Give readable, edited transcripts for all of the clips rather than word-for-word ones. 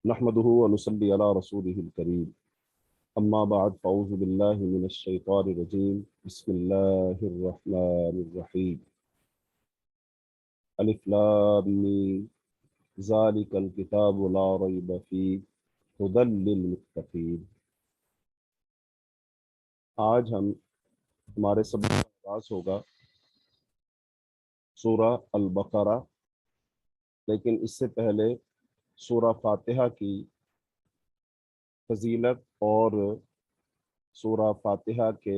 نحمده ونصلي على رسوله الكريم أما بعد فأعوذ بالله من الشيطان الرجيم بسم الله الرحمن الرحيم ألف لام ميم ذلك الكتاب لا ريب فيه هدى للمتقين۔ آج ہمارے سبق کا آغاز ہوگا سورہ البقرہ، لیکن اس سے پہلے سورہ فاتحہ کی فضیلت اور سورہ فاتحہ کے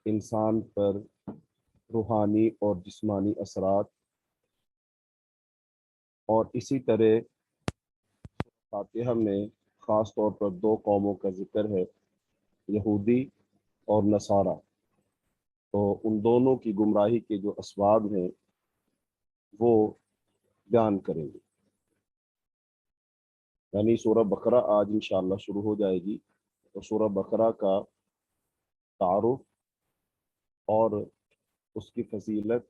انسان پر روحانی اور جسمانی اثرات، اور اسی طرح فاتحہ میں خاص طور پر دو قوموں کا ذکر ہے، یہودی اور نصارہ۔ تو ان دونوں کی گمراہی کے جو اسباب ہیں وہ بیان کریں گے، یعنی سورہ بقرہ آج انشاءاللہ شروع ہو جائے گی۔ تو سورہ بقرہ کا تعارف اور اس کی فضیلت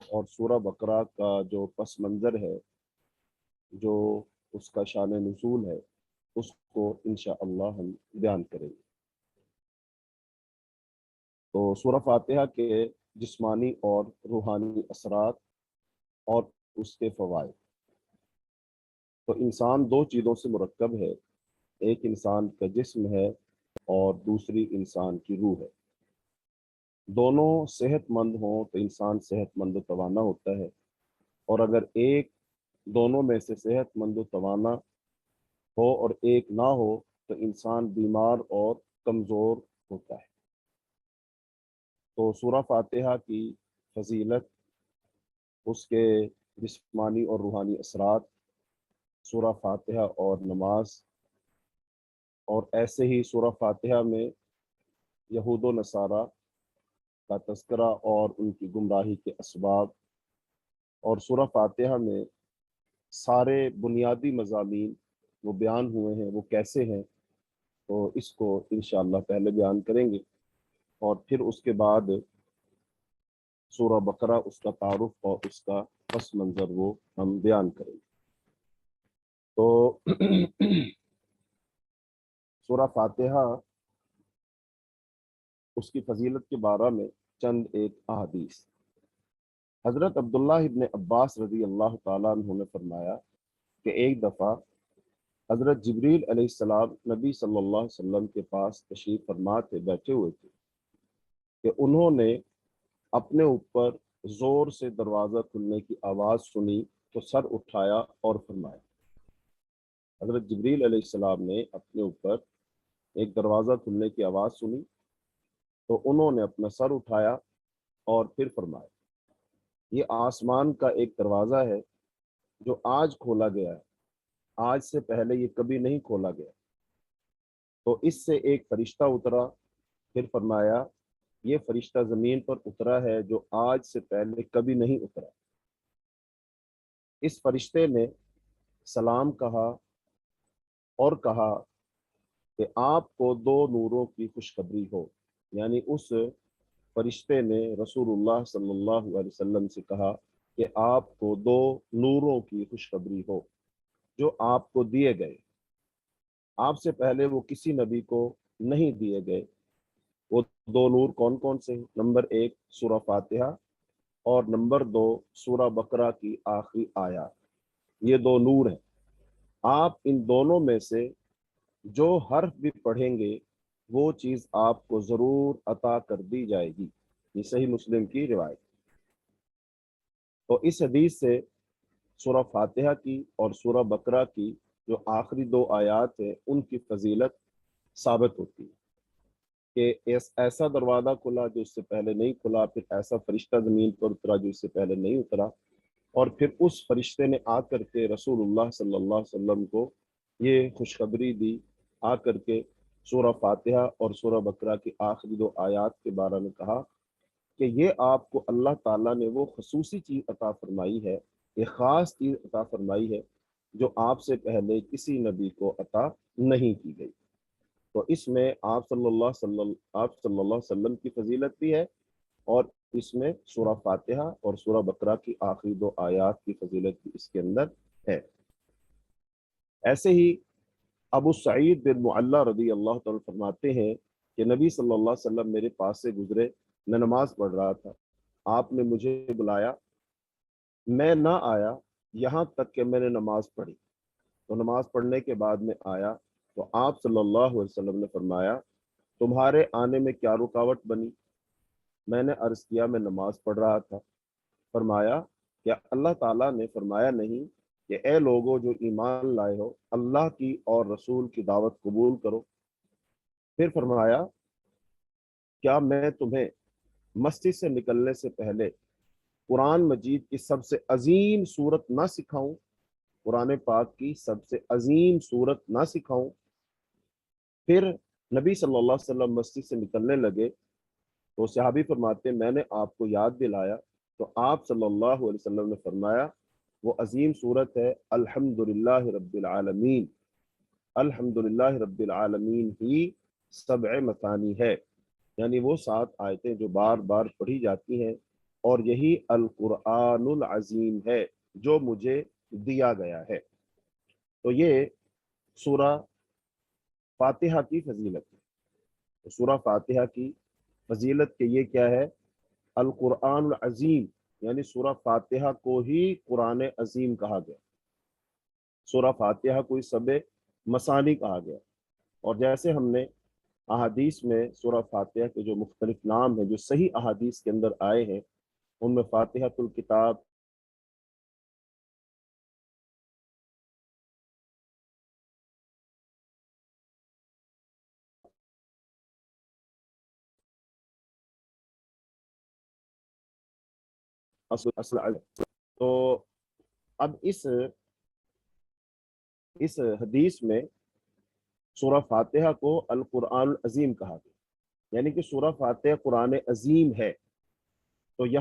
اور سورہ بقرہ کا جو پس منظر ہے، جو اس کا شان نزول ہے، اس کو انشاءاللہ ہم بیان کریں گے۔ تو سورہ فاتحہ کے جسمانی اور روحانی اثرات اور اس کے فوائد۔ تو انسان دو چیزوں سے مرکب ہے، ایک انسان کا جسم ہے اور دوسری انسان کی روح ہے۔ دونوں صحت مند ہوں تو انسان صحت مند و توانا ہوتا ہے، اور اگر ایک دونوں میں سے صحت مند و توانا ہو اور ایک نہ ہو تو انسان بیمار اور کمزور ہوتا ہے۔ تو سورہ فاتحہ کی فضیلت، اس کے جسمانی اور روحانی اثرات، سورہ فاتحہ اور نماز، اور ایسے ہی سورہ فاتحہ میں یہود و نصارہ کا تذکرہ اور ان کی گمراہی کے اسباب، اور سورہ فاتحہ میں سارے بنیادی مضامین وہ بیان ہوئے ہیں، وہ کیسے ہیں، تو اس کو انشاءاللہ پہلے بیان کریں گے، اور پھر اس کے بعد سورہ بقرہ، اس کا تعارف اور اس کا پس منظر وہ ہم بیان کریں گے۔ تو سورہ فاتحہ، اس کی فضیلت کے بارے میں چند ایک احادیث۔ حضرت عبداللہ ابن عباس رضی اللہ تعالیٰ عنہ نے فرمایا کہ ایک دفعہ حضرت جبریل علیہ السلام نبی صلی اللہ علیہ وسلم کے پاس تشریف فرما تھے، بیٹھے ہوئے تھے، کہ انہوں نے اپنے اوپر زور سے دروازہ کھلنے کی آواز سنی تو سر اٹھایا اور فرمایا۔ حضرت جبریل علیہ السلام نے اپنے اوپر ایک دروازہ کھلنے کی آواز سنی تو انہوں نے اپنا سر اٹھایا اور پھر فرمایا، یہ آسمان کا ایک دروازہ ہے جو آج کھولا گیا ہے، آج سے پہلے یہ کبھی نہیں کھولا گیا۔ تو اس سے ایک فرشتہ اترا، پھر فرمایا یہ فرشتہ زمین پر اترا ہے جو آج سے پہلے کبھی نہیں اترا۔ اس فرشتے نے سلام کہا اور کہا کہ آپ کو دو نوروں کی خوشخبری ہو، یعنی اس فرشتے نے رسول اللہ صلی اللہ علیہ وسلم سے کہا کہ آپ کو دو نوروں کی خوشخبری ہو جو آپ کو دیے گئے، آپ سے پہلے وہ کسی نبی کو نہیں دیے گئے۔ وہ دو نور کون کون سے ہیں؟ نمبر ایک سورہ فاتحہ، اور نمبر دو سورہ بقرہ کی آخری آیات۔ یہ دو نور ہیں، آپ ان دونوں میں سے جو حرف بھی پڑھیں گے وہ چیز آپ کو ضرور عطا کر دی جائے گی۔ یہ صحیح مسلم کی روایت۔ تو اس حدیث سے سورہ فاتحہ کی اور سورہ بقرہ کی جو آخری دو آیات ہیں ان کی فضیلت ثابت ہوتی ہے کہ ایسا دروازہ کھلا جو اس سے پہلے نہیں کھلا، پھر ایسا فرشتہ زمین پر اترا جو اس سے پہلے نہیں اترا، اور پھر اس فرشتے نے آ کر کے رسول اللہ صلی اللہ علیہ وسلم کو یہ خوشخبری دی، آ کر کے سورہ فاتحہ اور سورہ بقرہ کی آخری دو آیات کے بارے میں کہا کہ یہ آپ کو اللہ تعالیٰ نے وہ خصوصی چیز عطا فرمائی ہے، یہ خاص چیز عطا فرمائی ہے جو آپ سے پہلے کسی نبی کو عطا نہیں کی گئی۔ تو اس میں آپ صلی اللہ علیہ وسلم کی فضیلت بھی ہے، اور اس میں سورہ فاتحہ اور سورہ بقرہ کی آخری دو آیات کی فضیلت بھی اس کے اندر ہے۔ ایسے ہی ابو سعید بن معلا رضی اللہ تعالیٰ فرماتے ہیں کہ نبی صلی اللہ علیہ وسلم میرے پاس سے گزرے، میں نماز پڑھ رہا تھا، آپ نے مجھے بلایا، میں نہ آیا یہاں تک کہ میں نے نماز پڑھی، تو نماز پڑھنے کے بعد میں آیا تو آپ صلی اللہ علیہ وسلم نے فرمایا تمہارے آنے میں کیا رکاوٹ بنی؟ میں نے عرض کیا میں نماز پڑھ رہا تھا۔ فرمایا کیا اللہ تعالیٰ نے فرمایا نہیں کہ اے لوگوں جو ایمان لائے ہو اللہ کی اور رسول کی دعوت قبول کرو؟ پھر فرمایا کیا میں تمہیں مسجد سے نکلنے سے پہلے قرآن مجید کی سب سے عظیم صورت نہ سکھاؤں؟ قرآن پاک کی سب سے عظیم صورت نہ سکھاؤں؟ پھر نبی صلی اللہ علیہ وسلم مسجد سے نکلنے لگے تو صحابی فرماتے میں نے آپ کو یاد دلایا تو آپ صلی اللہ علیہ وسلم نے فرمایا وہ عظیم صورت ہے الحمدللہ رب العالمین، الحمدللہ رب العالمین ہی سبع مثانی ہے، یعنی وہ 7 آیتیں جو بار بار پڑھی جاتی ہیں، اور یہی القرآن العظیم ہے جو مجھے دیا گیا ہے۔ تو یہ سورہ فاتحہ کی فضیلت ہے۔ سورہ فاتحہ کی فضیلت کے یہ کیا ہے؟ القرآن العظیم، یعنی سورہ فاتحہ کو ہی قرآن عظیم کہا گیا، سورہ فاتحہ کو ہی سب مثانی کہا گیا۔ اور جیسے ہم نے احادیث میں سورہ فاتحہ کے جو مختلف نام ہیں جو صحیح احادیث کے اندر آئے ہیں، ان میں فاتحۃ الکتاب، اصل تو اب اس حدیث میں سورہ فاتحہ کو القرآن العظیم کہا گیا، یعنی کہ سورہ فاتحہ قرآن عظیم ہے۔ تو کہ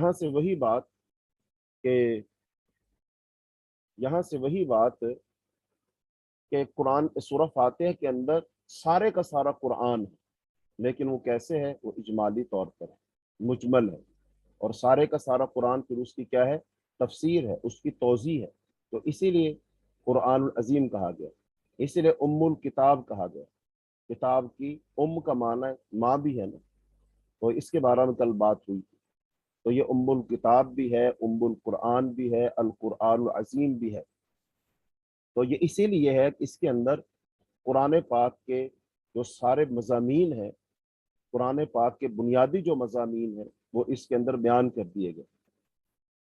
یہاں سے وہی بات کہ قرآن سورہ فاتحہ کے اندر سارے کا سارا قرآن ہے، لیکن وہ کیسے ہے؟ وہ اجمالی طور پر ہے، مجمل ہے، اور سارے کا سارا قرآن پھر اس کی کیا ہے؟ تفسیر ہے، اس کی توضیح ہے۔ تو اسی لیے قرآن العظیم کہا گیا، اسی لیے ام الکتاب کہا گیا۔ کتاب کی ام کا معنی ماں بھی ہے نا، تو اس کے بارے میں کل بات ہوئی تھی۔ تو یہ ام الکتاب بھی ہے، ام القرآن بھی ہے، القرآن العظیم بھی ہے۔ تو یہ اسی لیے ہے کہ اس کے اندر قرآن پاک کے جو سارے مضامین ہیں، قرآن پاک کے بنیادی جو مضامین ہیں وہ اس کے اندر بیان کر دیے گئے۔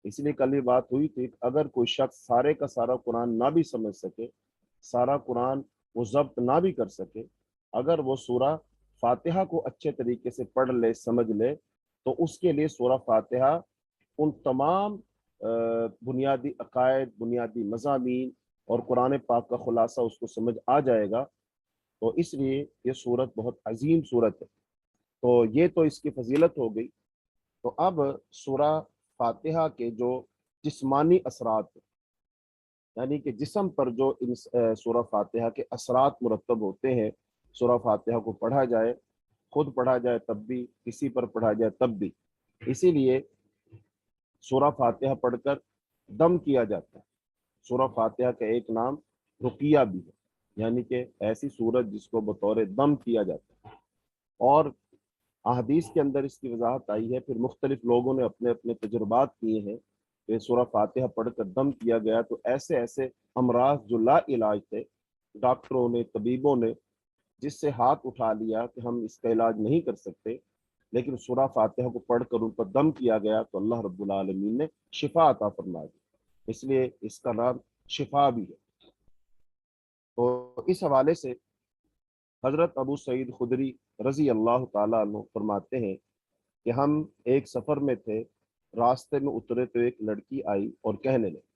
اس لیے کل یہ بات ہوئی تھی کہ اگر کوئی شخص سارے کا سارا قرآن نہ بھی سمجھ سکے، سارا قرآن وہ ضبط نہ بھی کر سکے، اگر وہ سورہ فاتحہ کو اچھے طریقے سے پڑھ لے، سمجھ لے، تو اس کے لیے سورہ فاتحہ ان تمام بنیادی عقائد، بنیادی مضامین اور قرآن پاک کا خلاصہ اس کو سمجھ آ جائے گا۔ تو اس لیے یہ صورت بہت عظیم صورت ہے۔ تو یہ تو اس کی فضیلت ہو گئی۔ تو اب سورہ فاتحہ کے جو جسمانی اثرات ہیں، یعنی کہ جسم پر جو سورہ فاتحہ کے اثرات مرتب ہوتے ہیں، سورہ فاتحہ کو پڑھا جائے، خود پڑھا جائے تب بھی، کسی پر پڑھا جائے تب بھی، اسی لیے سورہ فاتحہ پڑھ کر دم کیا جاتا ہے۔ سورہ فاتحہ کا ایک نام رقیہ بھی ہے، یعنی کہ ایسی سورت جس کو بطور دم کیا جاتا ہے۔ اور احادیث کے اندر اس کی وضاحت آئی ہے، پھر مختلف لوگوں نے اپنے اپنے تجربات کیے ہیں کہ سورہ فاتحہ پڑھ کر دم کیا گیا تو ایسے ایسے امراض جو لا علاج تھے، ڈاکٹروں نے، طبیبوں نے جس سے ہاتھ اٹھا لیا کہ ہم اس کا علاج نہیں کر سکتے، لیکن سورہ فاتحہ کو پڑھ کر ان پر دم کیا گیا تو اللہ رب العالمین نے شفا عطا فرما دی، اس لیے اس کا نام شفا بھی ہے۔ تو اس حوالے سے حضرت ابو سعید خدری رضی اللہ تعالیٰ عنہ فرماتے ہیں کہ ہم ایک سفر میں تھے، راستے میں اترے تو ایک لڑکی آئی اور کہنے لگی،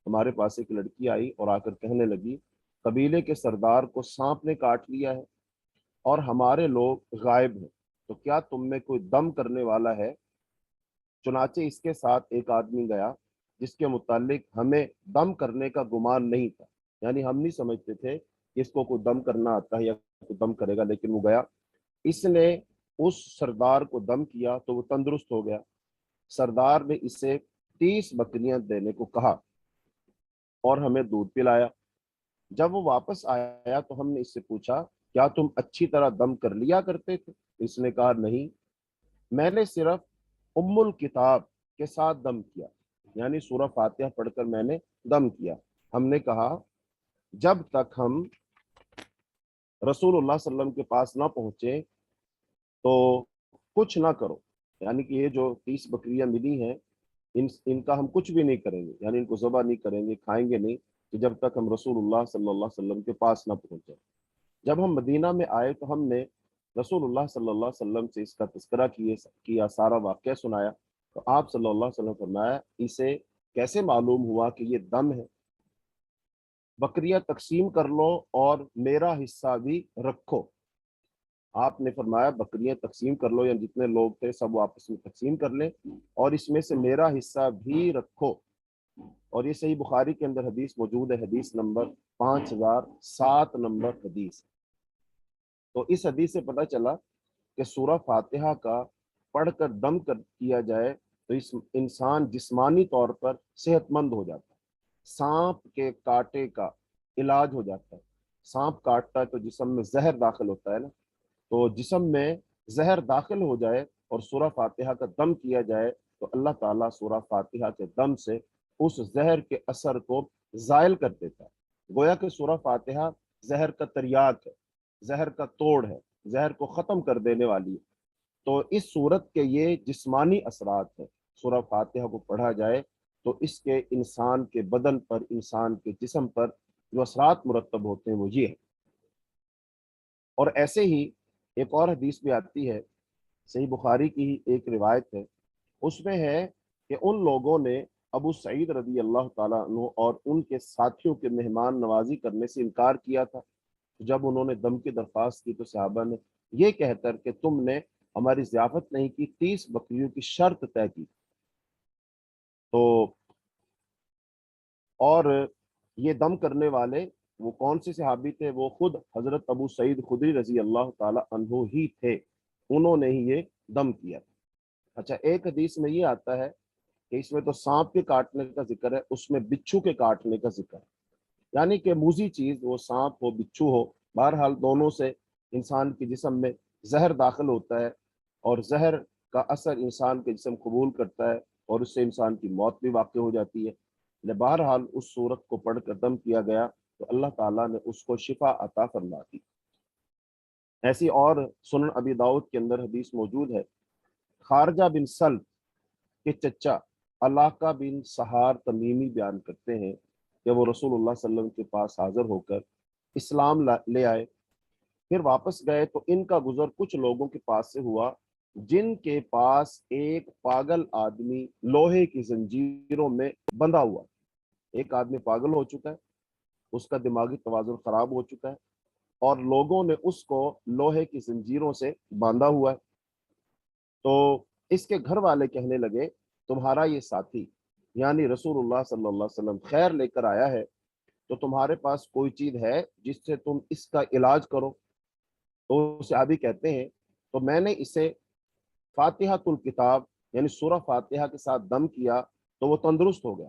ہمارے پاس ایک لڑکی آئی اور آ کر کہنے لگی قبیلے کے سردار کو سانپ نے کاٹ لیا ہے اور ہمارے لوگ غائب ہیں، تو کیا تم میں کوئی دم کرنے والا ہے؟ چنانچہ اس کے ساتھ ایک آدمی گیا جس کے متعلق ہمیں دم کرنے کا گمان نہیں تھا، یعنی ہم نہیں سمجھتے تھے کہ اس کو کوئی دم کرنا آتا ہے یا کوئی دم کرے گا، لیکن وہ گیا، اس نے اس سردار کو دم کیا تو وہ تندرست ہو گیا۔ سردار نے اسے 30 بکریاں دینے کو کہا اور ہمیں دودھ پلایا۔ جب وہ واپس آیا تو ہم نے اس سے پوچھا کیا تم اچھی طرح دم کر لیا کرتے تھے؟ اس نے کہا نہیں، میں نے صرف ام الکتاب کے ساتھ دم کیا، یعنی سورہ فاتحہ پڑھ کر میں نے دم کیا۔ ہم نے کہا جب تک ہم رسول اللہ صلی اللہ علیہ وسلم کے پاس نہ پہنچے تو کچھ نہ کرو، یعنی کہ یہ جو 30 بکریاں ملی ہیں ان کا ہم کچھ بھی نہیں کریں گے، یعنی ان کو ذبح نہیں کریں گے، کھائیں گے نہیں کہ جب تک ہم رسول اللہ صلی اللہ علیہ وسلم کے پاس نہ پہنچے۔ جب ہم مدینہ میں آئے تو ہم نے رسول اللہ صلی اللہ علیہ وسلم سے اس کا تذکرہ کیا، سارا واقعہ سنایا، تو آپ صلی اللہ علیہ وسلم فرمایا اسے کیسے معلوم ہوا کہ یہ دم ہے؟ بکریاں تقسیم کر لو اور میرا حصہ بھی رکھو۔ آپ نے فرمایا بکریاں تقسیم کر لو، یعنی جتنے لوگ تھے سب آپس میں تقسیم کر لیں اور اس میں سے میرا حصہ بھی رکھو۔ اور یہ صحیح بخاری کے اندر حدیث موجود ہے، حدیث نمبر 5007 نمبر حدیث۔ تو اس حدیث سے پتہ چلا کہ سورہ فاتحہ کا پڑھ کر دم کیا جائے تو اس انسان جسمانی طور پر صحت مند ہو جاتا ہے، سانپ کے کاٹے کا علاج ہو جاتا ہے۔ سانپ کاٹتا ہے تو جسم میں زہر داخل ہوتا ہے نا، تو جسم میں زہر داخل ہو جائے اور سورہ فاتحہ کا دم کیا جائے تو اللہ تعالیٰ سورہ فاتحہ کے دم سے اس زہر کے اثر کو زائل کر دیتا ہے۔ گویا کہ سورہ فاتحہ زہر کا تریاک ہے، زہر کا توڑ ہے، زہر کو ختم کر دینے والی ہے۔ تو اس صورت کے یہ جسمانی اثرات ہیں، سورہ فاتحہ کو پڑھا جائے تو اس کے انسان کے بدن پر، انسان کے جسم پر جو اثرات مرتب ہوتے ہیں وہ یہ ہے۔ اور ایسے ہی ایک اور حدیث بھی آتی ہے، صحیح بخاری کی ہی ایک روایت ہے، اس میں ہے کہ ان لوگوں نے ابو سعید رضی اللہ تعالیٰ عنہ اور ان کے ساتھیوں کے مہمان نوازی کرنے سے انکار کیا تھا۔ جب انہوں نے دم کی درخواست کی تو صحابہ نے یہ کہہ کر کہ تم نے ہماری ضیافت نہیں کی، 30 بکریوں کی شرط طے کی۔ تو اور یہ دم کرنے والے وہ کون سے صحابی تھے؟ وہ خود حضرت ابو سعید خدری رضی اللہ تعالی عنہ ہی تھے، انہوں نے ہی یہ دم کیا۔ اچھا، ایک حدیث میں یہ آتا ہے کہ اس میں تو سانپ کے کاٹنے کا ذکر ہے، اس میں بچھو کے کاٹنے کا ذکر ہے، یعنی کہ موذی چیز، وہ سانپ ہو بچھو ہو، بہرحال دونوں سے انسان کے جسم میں زہر داخل ہوتا ہے اور زہر کا اثر انسان کے جسم قبول کرتا ہے اور اس سے انسان کی موت بھی واقع ہو جاتی ہے۔ بہرحال اس صورت کو پڑھ کر دم کیا گیا تو اللہ تعالیٰ نے اس کو شفا عطا فرما دی۔ ایسی اور سنن ابی داؤد کے اندر حدیث موجود ہے، خارجہ بن سلم کے چچا علاقہ بن سہار تمیمی بیان کرتے ہیں کہ وہ رسول اللہ صلی اللہ علیہ وسلم کے پاس حاضر ہو کر اسلام لے آئے، پھر واپس گئے تو ان کا گزر کچھ لوگوں کے پاس سے ہوا جن کے پاس ایک پاگل آدمی لوہے کی زنجیروں میں بندھا ہوا۔ ایک آدمی پاگل ہو چکا ہے، اس کا دماغی توازن خراب ہو چکا ہے اور لوگوں نے اس کو لوہے کی زنجیروں سے باندھا ہوا ہے۔ تو اس کے گھر والے کہنے لگے تمہارا یہ ساتھی یعنی رسول اللہ صلی اللہ علیہ وسلم خیر لے کر آیا ہے، تو تمہارے پاس کوئی چیز ہے جس سے تم اس کا علاج کرو؟ تو صحابی کہتے ہیں تو میں نے اسے فاتحۃ الکتاب یعنی سورہ فاتحہ کے ساتھ دم کیا تو وہ تندرست ہو گیا۔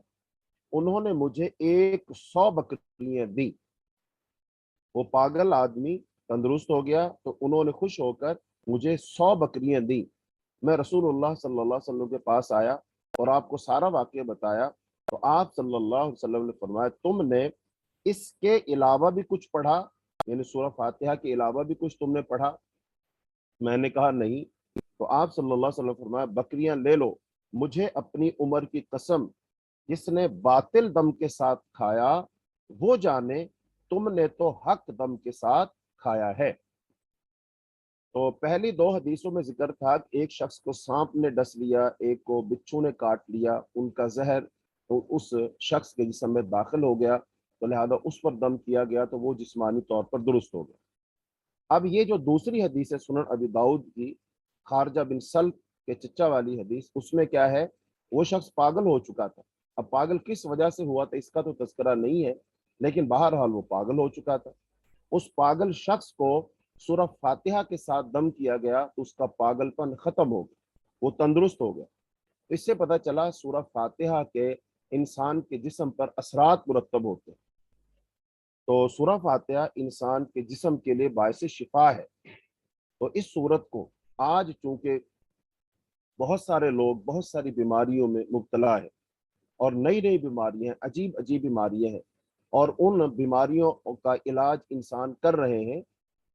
انہوں نے مجھے 100 بکریاں دی، وہ پاگل آدمی تندرست ہو گیا تو انہوں نے خوش ہو کر مجھے 100 بکریاں دی۔ میں رسول اللہ صلی اللہ علیہ وسلم کے پاس آیا اور آپ کو سارا واقعہ بتایا تو آپ صلی اللہ علیہ وسلم نے فرمایا تم نے اس کے علاوہ بھی کچھ پڑھا، یعنی سورہ فاتحہ کے علاوہ بھی کچھ تم نے پڑھا؟ میں نے کہا نہیں۔ تو آپ صلی اللہ علیہ وسلم فرمایا بکریاں لے لو، مجھے اپنی عمر کی قسم، جس نے باطل دم کے ساتھ کھایا وہ جانے تم نے تو حق دم کے ساتھ کھایا ہے۔ تو پہلی 2 حدیثوں میں ذکر تھا کہ ایک شخص کو سانپ نے ڈس لیا، ایک کو بچھو نے کاٹ لیا، ان کا زہر تو اس شخص کے جسم میں داخل ہو گیا تو لہذا اس پر دم کیا گیا تو وہ جسمانی طور پر درست ہو گیا۔ اب یہ جو دوسری حدیث ہے سنن ابی داؤد کی، خارجہ بن سلم کے چچا والی حدیث، اس میں کیا ہے؟ وہ شخص پاگل ہو چکا تھا۔ اب پاگل کس وجہ سے ہوا تھا اس کا تو تذکرہ نہیں ہے، لیکن بہرحال وہ پاگل ہو چکا تھا۔ اس پاگل شخص کو سورہ فاتحہ کے ساتھ دم کیا گیا تو اس کا پاگل پن ختم ہو گیا، وہ تندرست ہو گیا۔ اس سے پتہ چلا سورہ فاتحہ کے انسان کے جسم پر اثرات مرتب ہوتے ہیں۔ تو سورہ فاتحہ انسان کے جسم کے لیے باعث شفا ہے۔ تو اس صورت کو آج چونکہ بہت سارے لوگ بہت ساری بیماریوں میں مبتلا ہے، اور نئی نئی بیماریاں ہیں، عجیب عجیب بیماریاں ہیں، اور ان بیماریوں کا علاج انسان کر رہے ہیں،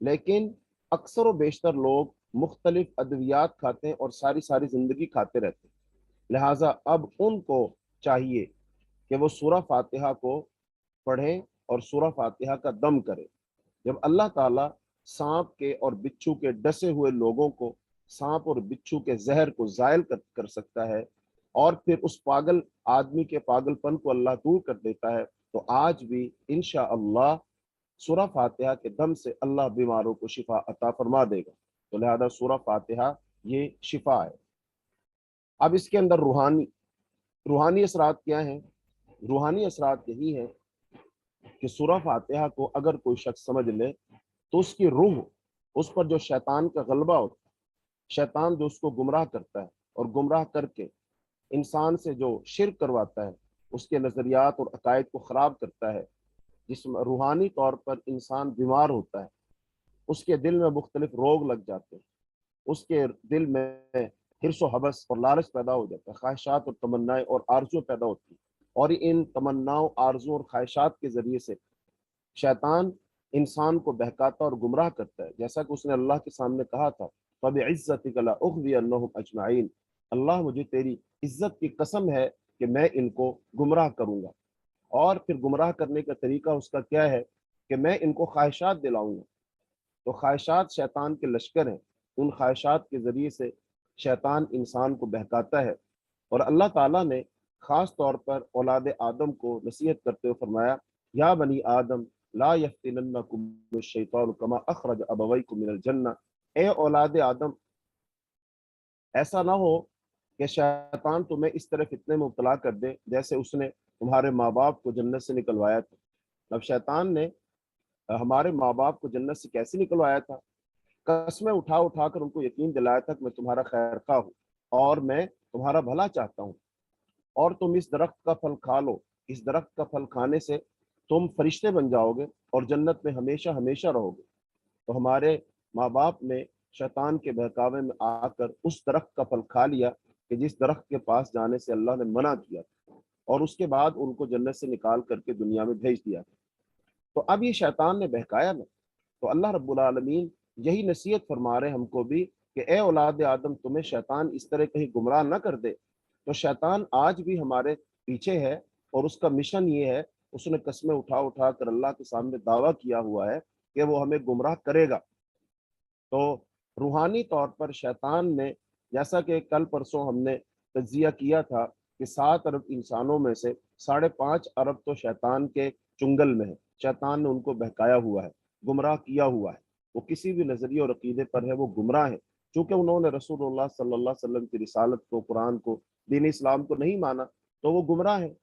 لیکن اکثر و بیشتر لوگ مختلف ادویات کھاتے ہیں اور ساری ساری زندگی کھاتے رہتے ہیں۔ لہٰذا اب ان کو چاہیے کہ وہ سورہ فاتحہ کو پڑھیں اور سورہ فاتحہ کا دم کریں۔ جب اللہ تعالیٰ سانپ کے اور بچھو کے ڈسے ہوئے لوگوں کو، سانپ اور بچھو کے زہر کو زائل کر سکتا ہے، اور پھر اس پاگل آدمی کے پاگل پن کو اللہ دور کر دیتا ہے، تو آج بھی انشاءاللہ سورہ فاتحہ کے دم سے اللہ بیماروں کو شفا عطا فرما دے گا۔ تو لہذا سورہ فاتحہ یہ شفا ہے۔ اب اس کے اندر روحانی اثرات کیا ہیں؟ روحانی اثرات یہی ہیں کہ سورہ فاتحہ کو اگر کوئی شخص سمجھ لے تو اس کی روح، اس پر جو شیطان کا غلبہ ہوتا ہے، شیطان جو اس کو گمراہ کرتا ہے اور گمراہ کر کے انسان سے جو شرک کرواتا ہے، اس کے نظریات اور عقائد کو خراب کرتا ہے، جس میں روحانی طور پر انسان بیمار ہوتا ہے، اس کے دل میں مختلف روگ لگ جاتے ہیں، اس کے دل میں حرص و حبس اور لالچ پیدا ہو جاتا ہے، خواہشات اور تمنائیں اور آرزو پیدا ہوتی ہیں، اور ان تمناؤں، آرزو اور خواہشات کے ذریعے سے شیطان انسان کو بہکاتا اور گمراہ کرتا ہے، جیسا کہ اس نے اللہ کے سامنے کہا تھا، فَبِعِزَّتِكَ لَأُغْوِيَنَّهُمْ أَجْمَعِينَ، اللہ مجھے تیری عزت کی قسم ہے کہ میں ان کو گمراہ کروں گا۔ اور پھر گمراہ کرنے کا طریقہ اس کا کیا ہے کہ میں ان کو خواہشات دلاؤں گا۔ تو خواہشات شیطان کے لشکر ہیں، ان خواہشات کے ذریعے سے شیطان انسان کو بہکاتا ہے، اور اللہ تعالیٰ نے خاص طور پر اولاد آدم کو نصیحت کرتے ہوئے فرمایا، یا بنی آدم لا یفتننکم الشیطان کما اخرج ابویکم من الجنہ، اے اولاد آدم ایسا نہ ہو کہ شیطان تمہیں اس طرح فتنے میں مبتلا کر دے جیسے اس نے تمہارے ماں باپ کو جنت سے نکلوایا تھا۔ اب شیطان نے ہمارے ماں باپ کو جنت سے کیسے نکلوایا تھا؟ قسمیں اٹھا اٹھا کر ان کو یقین دلایا تھا کہ میں تمہارا خیر خواہ ہوں اور میں تمہارا بھلا چاہتا ہوں، اور تم اس درخت کا پھل کھا لو، اس درخت کا پھل کھانے سے تم فرشتے بن جاؤ گے اور جنت میں ہمیشہ ہمیشہ رہو گے۔ تو ہمارے ماں باپ نے شیطان کے بہکاوے میں آ کر اس درخت کا پھل کھا لیا کہ جس درخت کے پاس جانے سے اللہ نے منع کیا، اور اس کے بعد ان کو جنت سے نکال کر کے دنیا میں بھیج دیا۔ تو اب یہ شیطان نے بہکایا نا، تو اللہ رب العالمین یہی نصیحت فرما رہے ہم کو بھی کہ اے اولاد آدم، تمہیں شیطان اس طرح کہیں گمراہ نہ کر دے۔ تو شیطان آج بھی ہمارے پیچھے ہے، اور اس کا مشن یہ ہے، اس نے قسمیں اٹھا اٹھا کر اللہ کے سامنے دعویٰ کیا ہوا ہے کہ وہ ہمیں گمراہ کرے گا۔ تو روحانی طور پر شیطان نے، جیسا کہ کل پرسوں ہم نے تجزیہ کیا تھا کہ 7 ارب انسانوں میں سے 5.5 ارب تو شیطان کے چنگل میں ہے، شیطان نے ان کو بہکایا ہوا ہے، گمراہ کیا ہوا ہے، وہ کسی بھی نظریے اور عقیدے پر ہے وہ گمراہ ہے، چونکہ انہوں نے رسول اللہ صلی اللہ علیہ وسلم کی رسالت کو، قرآن کو، دین اسلام کو نہیں مانا، تو وہ گمراہ ہیں۔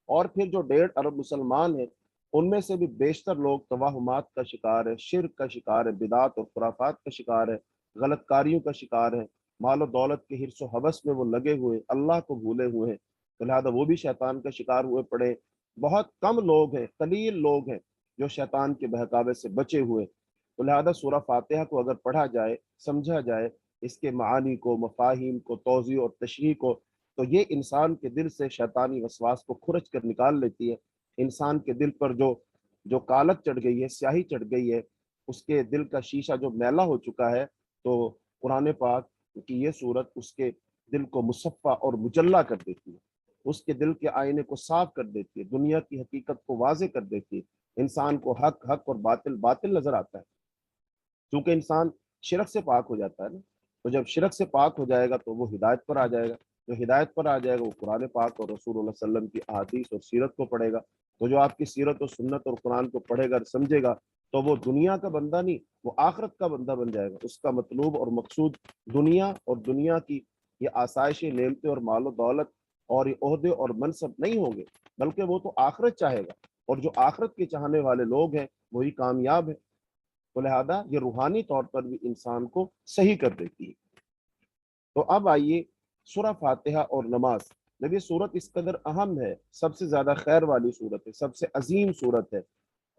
اور پھر جو 1.5 ارب مسلمان ہیں، ان میں سے بھی بیشتر لوگ توہمات کا شکار ہے، شرک کا شکار ہے، بدعات اور خرافات کا شکار ہے، غلط کاریوں کا شکار ہے، مال و دولت کے حرص و حوث میں وہ لگے ہوئے، اللہ کو بھولے ہوئے ہیں، تو لہٰذا وہ بھی شیطان کا شکار ہوئے پڑے۔ بہت کم لوگ ہیں، قلیل لوگ ہیں جو شیطان کے بہکاوے سے بچے ہوئے۔ تو لہذا سورہ فاتحہ کو اگر پڑھا جائے، سمجھا جائے، اس کے معانی کو، مفاہیم کو، توضیح اور تشریح کو، تو یہ انسان کے دل سے شیطانی وسواس کو کھرچ کر نکال لیتی ہے۔ انسان کے دل پر جو کالک چڑھ گئی ہے، سیاہی چڑھ گئی ہے، اس کے دل کا شیشہ جو میلا ہو چکا ہے، تو قرآن پاک کی یہ صورت اس کے دل کو مصفا اور مجلہ کر دیتی ہے، اس کے دل کے آئینے کو صاف کر دیتی ہے، دنیا کی حقیقت کو واضح کر دیتی ہے، انسان کو حق حق اور باطل باطل نظر آتا ہے، کیونکہ انسان شرک سے پاک ہو جاتا ہے نا۔ تو جب شرک سے پاک ہو جائے گا تو وہ ہدایت پر آ جائے گا، جو ہدایت پر آ جائے گا وہ قرآن پاک اور رسول اللہ صلی اللہ علیہ وسلم کی احادیث اور سیرت کو پڑھے گا۔ تو جو آپ کی سیرت اور سنت اور قرآن کو پڑھے گا، سمجھے گا، تو وہ دنیا کا بندہ نہیں، وہ آخرت کا بندہ بن جائے گا۔ اس کا مطلوب اور مقصود دنیا اور دنیا کی یہ آسائشیں، نعمتیں اور مال و دولت اور یہ عہدے اور منصب نہیں ہوں گے، بلکہ وہ تو آخرت چاہے گا، اور جو آخرت کے چاہنے والے لوگ ہیں وہی کامیاب ہیں۔ تو لہذا یہ روحانی طور پر بھی انسان کو صحیح کر دیتی ہے۔ تو اب آئیے سورہ فاتحہ اور نماز۔ جب یہ صورت اس قدر اہم ہے، سب سے زیادہ خیر والی صورت ہے، سب سے عظیم صورت ہے،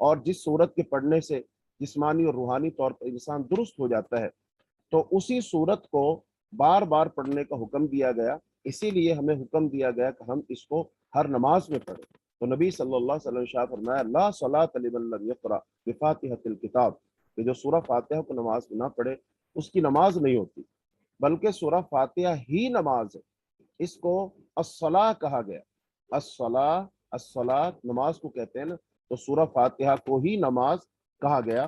اور جس صورت کے پڑھنے سے جسمانی اور روحانی طور پر انسان درست ہو جاتا ہے، تو اسی صورت کو بار بار پڑھنے کا حکم دیا گیا۔ اسی لیے ہمیں حکم دیا گیا کہ ہم اس کو ہر نماز میں پڑھیں۔ تو نبی صلی اللہ علیہ وسلم نے ارشاد فرمایا لا صلاۃ لمن لم یقرأ بفاتحۃ الکتاب، کہ جو سورہ فاتحہ کو نماز میں نہ پڑھے اس کی نماز نہیں ہوتی، بلکہ سورہ فاتحہ ہی نماز ہے۔ اس کو الصلاۃ کہا گیا۔ الصلاۃ، الصلاۃ نماز کو کہتے ہیں نا، تو سورہ فاتحہ کو ہی نماز کہا گیا۔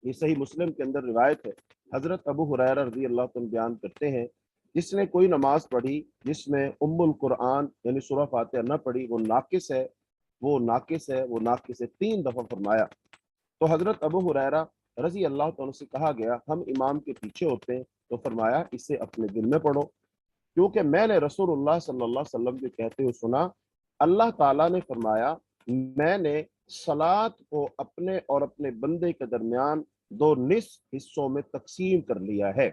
یہ صحیح مسلم کے اندر روایت ہے، حضرت ابو ہریرہ رضی اللہ عنہ بیان کرتے ہیں، جس نے کوئی نماز پڑھی جس میں ام القرآن یعنی سورہ فاتحہ نہ پڑھی، وہ ناقص ہے، وہ ناقص ہے، وہ ناقص ہے، 3 دفعہ فرمایا۔ تو حضرت ابو ہریرہ رضی اللہ عنہ سے کہا گیا، ہم امام کے پیچھے ہوتے ہیں، تو فرمایا اسے اپنے دل میں پڑھو، کیونکہ میں نے رسول اللہ صلی اللہ علیہ وسلم کے کہتے ہوئے سنا، اللہ تعالیٰ نے فرمایا میں نے صلات کو اپنے اور اپنے بندے کے درمیان 2 نصف حصوں میں تقسیم کر لیا ہے۔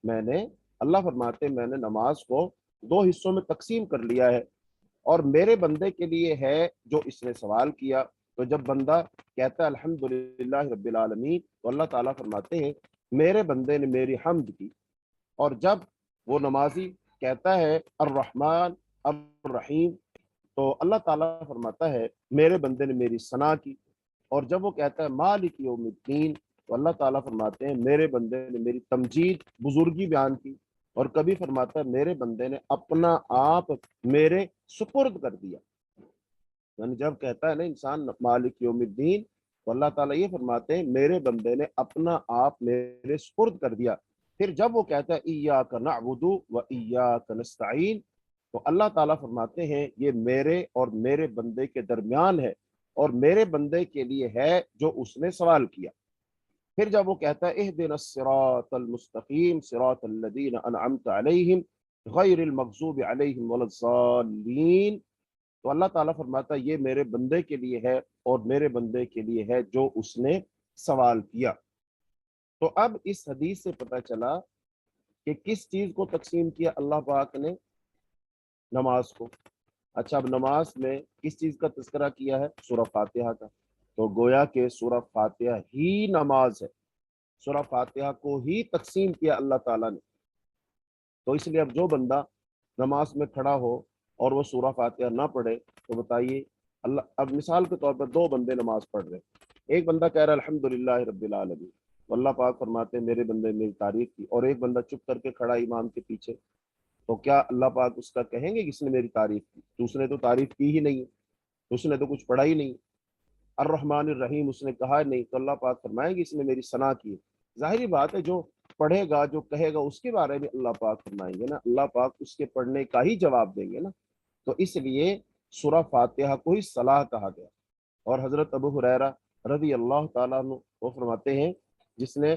میں نے، اللہ فرماتے میں نے نماز کو 2 حصوں میں تقسیم کر لیا ہے، اور میرے بندے کے لیے ہے جو اس نے سوال کیا۔ تو جب بندہ کہتا ہے الحمدللہ رب العالمین، تو اللہ تعالیٰ فرماتے ہیں میرے بندے نے میری حمد کی۔ اور جب وہ نمازی کہتا ہے الرحمن الرحیم، تو اللہ تعالیٰ فرماتا ہے میرے بندے نے میری ثنا کی۔ اور جب وہ کہتا ہے مالک یوم الدین، تو اللہ تعالیٰ فرماتے ہیں میرے بندے نے میری تمجید، بزرگی بیان کی۔ اور کبھی فرماتا ہے میرے بندے نے اپنا آپ میرے سپرد کر دیا۔ یعنی جب کہتا ہے نا انسان مالک یوم الدین، تو اللہ تعالیٰ یہ فرماتے ہیں میرے بندے نے اپنا آپ میرے سپرد کر دیا۔ پھر جب وہ کہتا ہے ایاک نعبد و ایاک نستعین، تو اللہ تعالیٰ فرماتے ہیں یہ میرے اور میرے بندے کے درمیان ہے، اور میرے بندے کے لیے ہے جو اس نے سوال کیا۔ پھر جب وہ کہتا ہے اہدنا الصراط المستقیم صراط الذین انعمت علیہم غیر المغضوب علیہم ولا الضالین، تو اللہ تعالیٰ فرماتا ہے یہ میرے بندے کے لیے ہے اور میرے بندے کے لیے ہے جو اس نے سوال کیا۔ تو اب اس حدیث سے پتہ چلا کہ کس چیز کو تقسیم کیا اللہ پاک نے؟ نماز کو۔ اچھا، اب نماز میں کس چیز کا تذکرہ کیا ہے؟ سورہ فاتحہ کا۔ تو گویا کہ سورہ فاتحہ ہی نماز ہے، سورہ فاتحہ کو ہی تقسیم کیا اللہ تعالیٰ نے۔ تو اس لیے اب جو بندہ نماز میں کھڑا ہو اور وہ سورہ فاتحہ نہ پڑھے، تو بتائیے اللہ، اب مثال کے طور پر 2 بندے نماز پڑھ رہے ہیں، ایک بندہ کہہ رہا ہے الحمدللہ رب العالمین، تو اللہ پاک فرماتے ہیں میرے بندے میری تعریف کی، اور ایک بندہ چپ کر کے کھڑا امام کے پیچھے، تو کیا اللہ پاک اس کا کہیں گے کس نے میری تعریف کی؟ تو اس نے تو تعریف کی ہی نہیں، اس نے تو کچھ پڑھا ہی نہیں، الرحمن الرحیم اس نے کہا نہیں، تو اللہ پاک فرمائیں گے اس نے میری ثنا کی۔ ظاہری بات ہے جو پڑھے گا، جو کہے گا، اس کے بارے میں اللہ پاک فرمائیں گے نا، اللہ پاک اس کے پڑھنے کا ہی جواب دیں گے نا۔ تو اس لیے سورہ فاتحہ کو ہی صلاح کہا گیا۔ اور حضرت ابو ہریرہ رضی اللہ تعالیٰ عنہ وہ فرماتے ہیں جس نے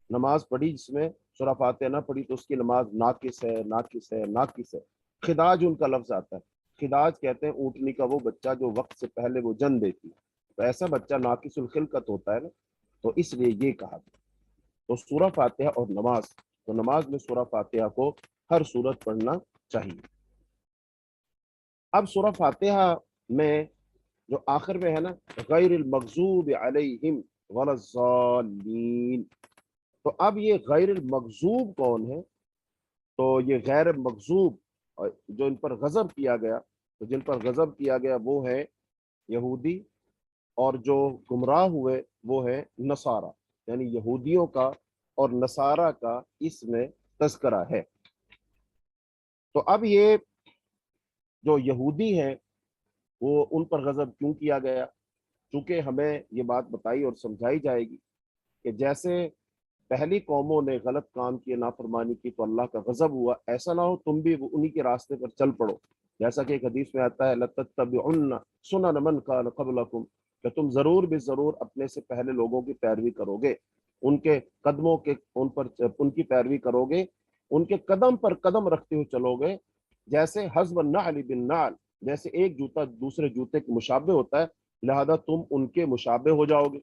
نماز پڑھی جس میں سورہ فاتحہ نہ پڑھی تو اس کی نماز ناقص ہے، ناقص ہے، ناقص ہے۔ خداج ان کا لفظ آتا ہے، خداج کہتے ہیں اونٹنی کا وہ بچہ جو وقت سے پہلے وہ جن دیتی ہے، تو ایسا بچہ ناقص الخلقت ہوتا ہے نا، تو اس لیے یہ کہا گیا۔ تو سورہ فاتحہ اور نماز، تو نماز میں سورہ فاتحہ کو ہر صورت پڑھنا چاہیے۔ اب سورہ فاتحہ میں جو آخر میں ہے نا غیر المغضوب علیہم ولا الضالین، تو اب یہ غیر المغضوب کون ہے؟ تو یہ غیر مغضوب جو ان پر غضب کیا گیا، تو جن پر غضب کیا گیا وہ ہے یہودی، اور جو گمراہ ہوئے وہ ہے نصارہ، یعنی یہودیوں کا اور نصارہ کا اس میں تذکرہ ہے۔ تو اب یہ جو یہودی ہیں وہ ان پر غضب کیوں کیا گیا؟ چونکہ ہمیں یہ بات بتائی اور سمجھائی جائے گی کہ جیسے پہلی قوموں نے غلط کام کیے، نافرمانی کی، تو اللہ کا غضب ہوا، ایسا نہ ہو تم بھی انہی کے راستے پر چل پڑو، جیسا کہ ایک حدیث میں آتا ہے لَتَتَّبِعُنَّ سُنَنَ مَنْ كَانَ قَبْلَكُمْ، کہ تم ضرور بھی ضرور اپنے سے پہلے لوگوں کی پیروی کرو گے، ان کے قدموں کے ان کی پیروی کرو گے، ان کے قدم پر قدم رکھتے ہوئے چلو گے، جیسے حذو النعل بالنعل، جیسے ایک جوتا دوسرے جوتے کے مشابہ ہوتا ہے، لہذا تم ان کے مشابہ ہو جاؤ گے۔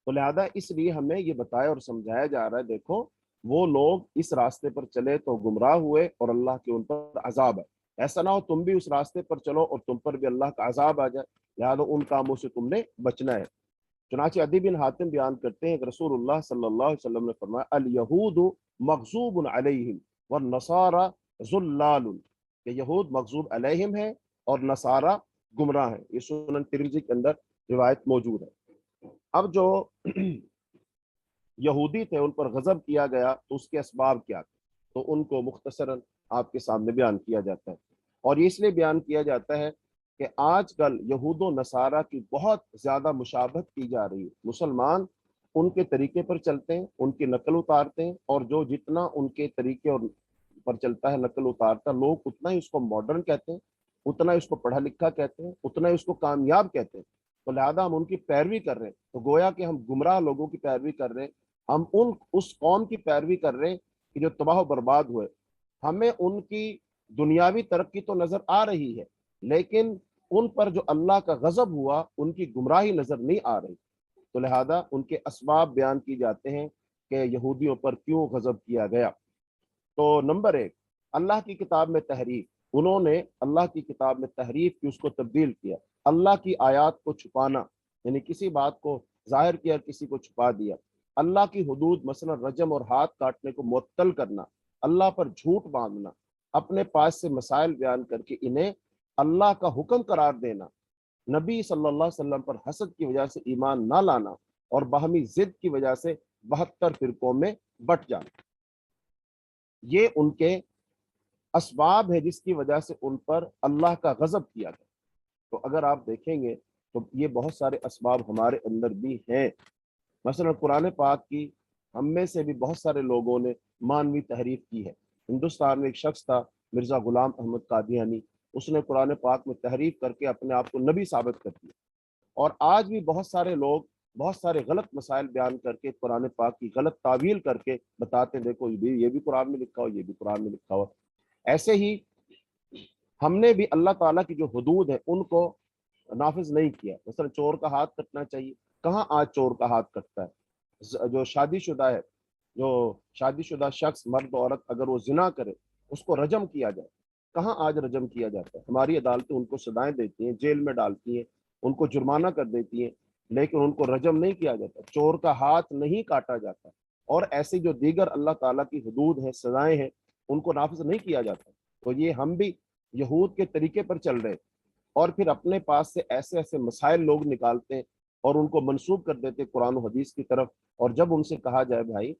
تو لہذا اس لیے ہمیں یہ بتایا اور سمجھایا جا رہا ہے دیکھو وہ لوگ اس راستے پر چلے تو گمراہ ہوئے اور اللہ کے ان پر عذاب ہے، ایسا نہ ہو تم بھی اس راستے پر چلو اور تم پر بھی اللہ کا عذاب آ جائے، لہٰذا ان کاموں سے تم نے بچنا ہے۔ چنانچہ عدی بن حاتم بیان کرتے ہیں کہ رسول اللہ صلی اللہ علیہ وسلم نے فرمایا الیہود مغضوب علیہم والنصارى ضلال، کہ یہود مغضوب علیہم ہیں اور نصارہ گمراہ ہیں۔ یہ سنن ترمذی کے اندر روایت موجود ہے۔ اب جو یہودی تھے ان پر غضب کیا گیا تو اس کے اسباب کیا تھے، تو ان کو مختصراً آپ کے سامنے بیان کیا جاتا ہے، اور یہ اس لیے بیان کیا جاتا ہے کہ آج کل یہود و نصارہ کی بہت زیادہ مشابہت کی جا رہی ہے۔ مسلمان ان کے طریقے پر چلتے ہیں، ان کی نقل اتارتے ہیں، اور جو جتنا ان کے طریقے اور پر چلتا ہے، نقل اتارتا، لوگ اتنا ہی اس کو ماڈرن کہتے ہیں، اتنا ہی اس کو پڑھا لکھا کہتے ہیں، اتنا ہی اس کو کامیاب کہتے ہیں۔ تو لہذا ہم ان کی پیروی کر رہے ہیں، تو گویا کہ ہم گمراہ لوگوں کی پیروی کر رہے ہیں، ہم اس قوم کی پیروی کر رہے ہیں کہ جو تباہ و برباد ہوئے۔ ہمیں ان کی دنیاوی ترقی تو نظر آ رہی ہے، لیکن ان پر جو اللہ کا غضب ہوا ان کی گمراہی نظر نہیں آ رہی، تو لہذا ان کے اسباب بیان کی جاتے ہیں کہ یہودیوں پر کیوں غضب کیا گیا۔ تو نمبر ایک، اللہ کی کتاب میں تحریف، انہوں نے اللہ کی کتاب میں تحریف کی، اس کو تبدیل کیا۔ اللہ کی آیات کو چھپانا، یعنی کسی بات کو ظاہر کیا کسی کو چھپا دیا۔ اللہ کی حدود مثلا رجم اور ہاتھ کاٹنے کو معطل کرنا، اللہ پر جھوٹ باندھنا، اپنے پاس سے مسائل بیان کر کے انہیں اللہ کا حکم قرار دینا، نبی صلی اللہ علیہ وسلم پر حسد کی وجہ سے ایمان نہ لانا، اور باہمی ضد کی وجہ سے 72 فرقوں میں بٹ جانا، یہ ان کے اسباب ہے جس کی وجہ سے ان پر اللہ کا غضب کیا گیا۔ تو اگر آپ دیکھیں گے تو یہ بہت سارے اسباب ہمارے اندر بھی ہیں۔ مثلا قرآن پاک کی ہم میں سے بھی بہت سارے لوگوں نے مانوی تحریف کی ہے۔ ہندوستان میں ایک شخص تھا مرزا غلام احمد قادیانی، اس نے قرآن پاک میں تحریف کر کے اپنے آپ کو نبی ثابت کر دیا، اور آج بھی بہت سارے لوگ بہت سارے غلط مسائل بیان کر کے قرآن پاک کی غلط تعویل کر کے بتاتے ہیں دیکھو یہ بھی قرآن میں لکھا ہو، یہ بھی قرآن میں لکھا ہو۔ ایسے ہی ہم نے بھی اللہ تعالیٰ کی جو حدود ہیں ان کو نافذ نہیں کیا۔ مثلا چور کا ہاتھ کٹنا چاہیے، کہاں آج چور کا ہاتھ کٹتا ہے؟ جو شادی شدہ ہے، جو شادی شدہ شخص مرد عورت اگر وہ زنا کرے اس کو رجم کیا جائے، کہاں آج رجم کیا جاتا ہے؟ ہماری عدالتیں ان کو سزائیں دیتی ہیں، جیل میں ڈالتی ہیں، ان کو جرمانہ کر دیتی ہیں، لیکن ان کو رجم نہیں کیا جاتا، چور کا ہاتھ نہیں کاٹا جاتا، اور ایسی جو دیگر اللہ تعالیٰ کی حدود ہیں، سزائیں ہیں، ان کو نافذ نہیں کیا جاتا۔ تو یہ ہم بھی یہود کے طریقے پر چل رہے ہیں، اور پھر اپنے پاس سے ایسے ایسے مسائل لوگ نکالتے ہیں اور ان کو منسوب کر دیتے قرآن و حدیث کی طرف، اور جب ان سے کہا جائے بھائی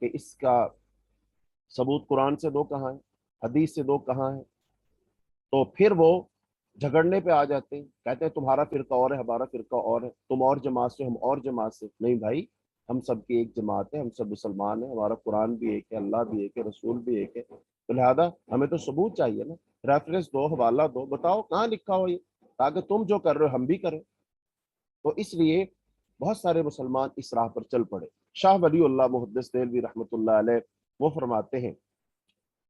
کہ اس کا ثبوت قرآن سے دو کہاں ہے، حدیث سے دو کہاں ہے، تو پھر وہ جھگڑنے پہ آ جاتے ہیں، کہتے ہیں تمہارا فرقہ اور ہے، ہمارا فرقہ اور ہے، تم اور جماعت سے، ہم اور جماعت سے۔ نہیں بھائی، ہم سب کی ایک جماعت ہے، ہم سب مسلمان ہیں، ہمارا قرآن بھی ایک ہے، اللہ بھی ایک ہے، رسول بھی ایک ہے، تو لہذا ہمیں تو ثبوت چاہیے نا، ریفرنس دو، حوالہ دو، بتاؤ کہاں لکھا ہو یہ، تاکہ تم جو کر رہے ہو ہم بھی کریں۔ تو اس لیے بہت سارے مسلمان اس راہ پر چل پڑے۔ شاہ ولی اللہ محدث دہلوی رحمۃ اللہ علیہ وہ فرماتے ہیں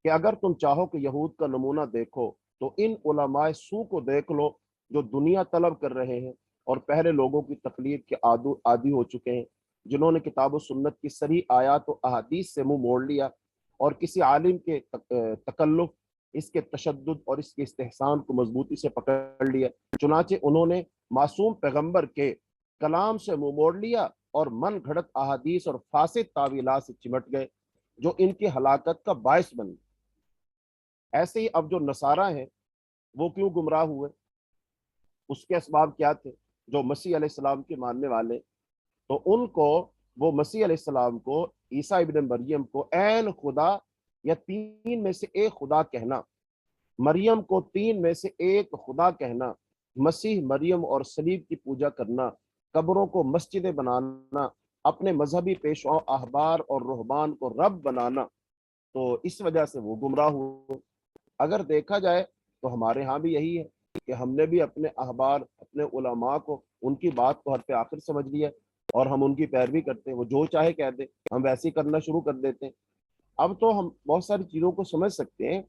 کہ اگر تم چاہو کہ یہود کا نمونہ دیکھو تو ان علماء سو کو دیکھ لو جو دنیا طلب کر رہے ہیں اور پہلے لوگوں کی تقلید کے عادی ہو چکے ہیں، جنہوں نے کتاب و سنت کی صریح آیات و احادیث سے منہ موڑ لیا اور کسی عالم کے تکلف، اس کے تشدد اور اس کے استحسان کو مضبوطی سے پکڑ لیا۔ چنانچہ انہوں نے معصوم پیغمبر کے کلام سے منہ موڑ لیا اور من گھڑت احادیث اور فاسد تعویلات سے چمٹ گئے جو ان کی ہلاکت کا باعث بن گئے۔ ایسے ہی اب جو نصارہ ہیں وہ کیوں گمراہ ہوئے، اس کے اسباب کیا تھے؟ جو مسیح علیہ السلام کے ماننے والے، تو ان کو وہ مسیح علیہ السلام کو، عیسیٰ ابن مریم کو عین خدا یا تین میں سے ایک خدا کہنا، مریم کو تین میں سے ایک خدا کہنا، مسیح مریم اور صلیب کی پوجا کرنا، قبروں کو مسجدیں بنانا، اپنے مذہبی پیشواؤں احبار اور رہبان کو رب بنانا، تو اس وجہ سے وہ گمراہ ہوئے۔ اگر دیکھا جائے تو ہمارے ہاں بھی یہی ہے کہ ہم نے بھی اپنے احبار، اپنے علماء کو، ان کی بات کو حرف آخر سمجھ لیا اور ہم ان کی پیروی کرتے ہیں، وہ جو چاہے کہہ دیں، ہم ویسے ہی کرنا شروع کر دیتے ہیں۔ اب تو ہم بہت ساری چیزوں کو سمجھ سکتے ہیں۔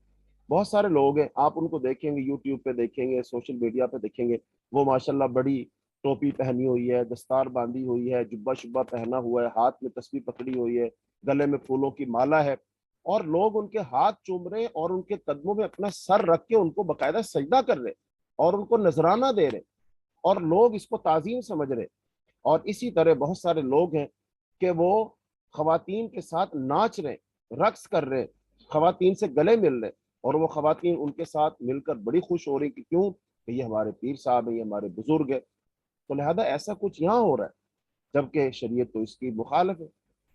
بہت سارے لوگ ہیں، آپ ان کو دیکھیں گے، یوٹیوب پہ دیکھیں گے، سوشل میڈیا پہ دیکھیں گے، وہ ماشاءاللہ بڑی ٹوپی پہنی ہوئی ہے، دستار باندھی ہوئی ہے، جبہ شبہ پہنا ہوا ہے، ہاتھ میں تسبیح پکڑی ہوئی ہے، گلے میں پھولوں کی مالا ہے، اور لوگ ان کے ہاتھ چوم رہے ہیں اور ان کے قدموں میں اپنا سر رکھ کے ان کو باقاعدہ سجدہ کر رہے اور ان کو نذرانہ دے رہے، اور لوگ اس کو تعظیم سمجھ رہے۔ اور اسی طرح بہت سارے لوگ ہیں کہ وہ خواتین کے ساتھ ناچ رہے، رقص کر رہے، خواتین سے گلے مل رہے، اور وہ خواتین ان کے ساتھ مل کر بڑی خوش ہو رہی کہ کیوں، کہ یہ ہمارے پیر صاحب ہیں، یہ ہمارے بزرگ ہیں۔ تو لہذا ایسا کچھ یہاں ہو رہا ہے، جبکہ شریعت تو اس کی مخالف ہے۔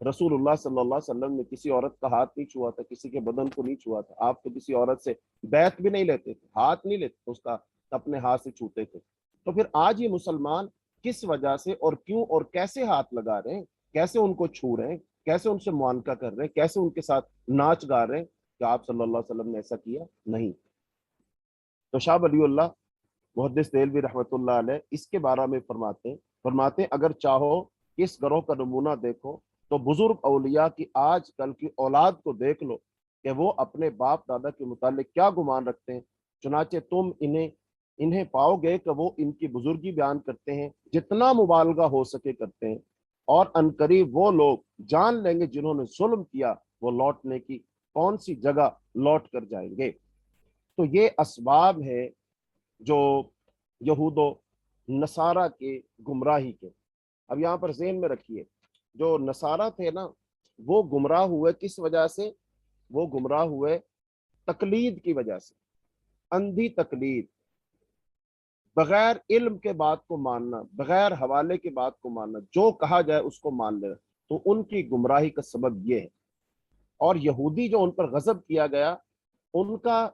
رسول اللہ صلی اللہ علیہ وسلم نے کسی عورت کا ہاتھ نہیں چھوا تھا، کسی کے بدن کو نہیں چھوا تھا، آپ تو کسی عورت سے بیعت بھی نہیں لیتے تھے، ہاتھ نہیں لیتے اس کا، اپنے ہاتھ سے چھوتے تھے۔ تو پھر آج یہ مسلمان کس وجہ سے اور کیوں اور کیسے ہاتھ لگا رہے ہیں، کیسے ان کو چھو رہے ہیں، کیسے ان سے معانقہ کر رہے ہیں، کیسے ان کے ساتھ ناچ گا رہے ہیں؟ کہ آپ صلی اللہ علیہ وسلم نے ایسا کیا نہیں۔ تو شاہ ولی اللہ محدث دہلوی رحمۃ اللہ علیہ اس کے بارے میں فرماتے ہیں اگر چاہو کہ اس گروہ کا نمونہ دیکھو تو بزرگ اولیاء کی آج کل کی اولاد کو دیکھ لو کہ وہ اپنے باپ دادا کے متعلق کیا گمان رکھتے ہیں، چنانچہ تم انہیں پاؤ گے کہ وہ ان کی بزرگی بیان کرتے ہیں، جتنا مبالغہ ہو سکے کرتے ہیں، اور عنقریب وہ لوگ جان لیں گے جنہوں نے ظلم کیا وہ لوٹنے کی کون سی جگہ لوٹ کر جائیں گے۔ تو یہ اسباب ہے جو یہود و نصارہ کے گمراہی کے۔ اب یہاں پر ذہن میں رکھیے، جو نصارہ تھے نا، وہ گمراہ ہوئے کس وجہ سے؟ وہ گمراہ ہوئے تقلید کی وجہ سے، اندھی تقلید، بغیر علم کے بات کو ماننا، بغیر حوالے کے بات کو ماننا، جو کہا جائے اس کو مان لینا۔ تو ان کی گمراہی کا سبب یہ ہے۔ اور یہودی جو ان پر غضب کیا گیا، ان کا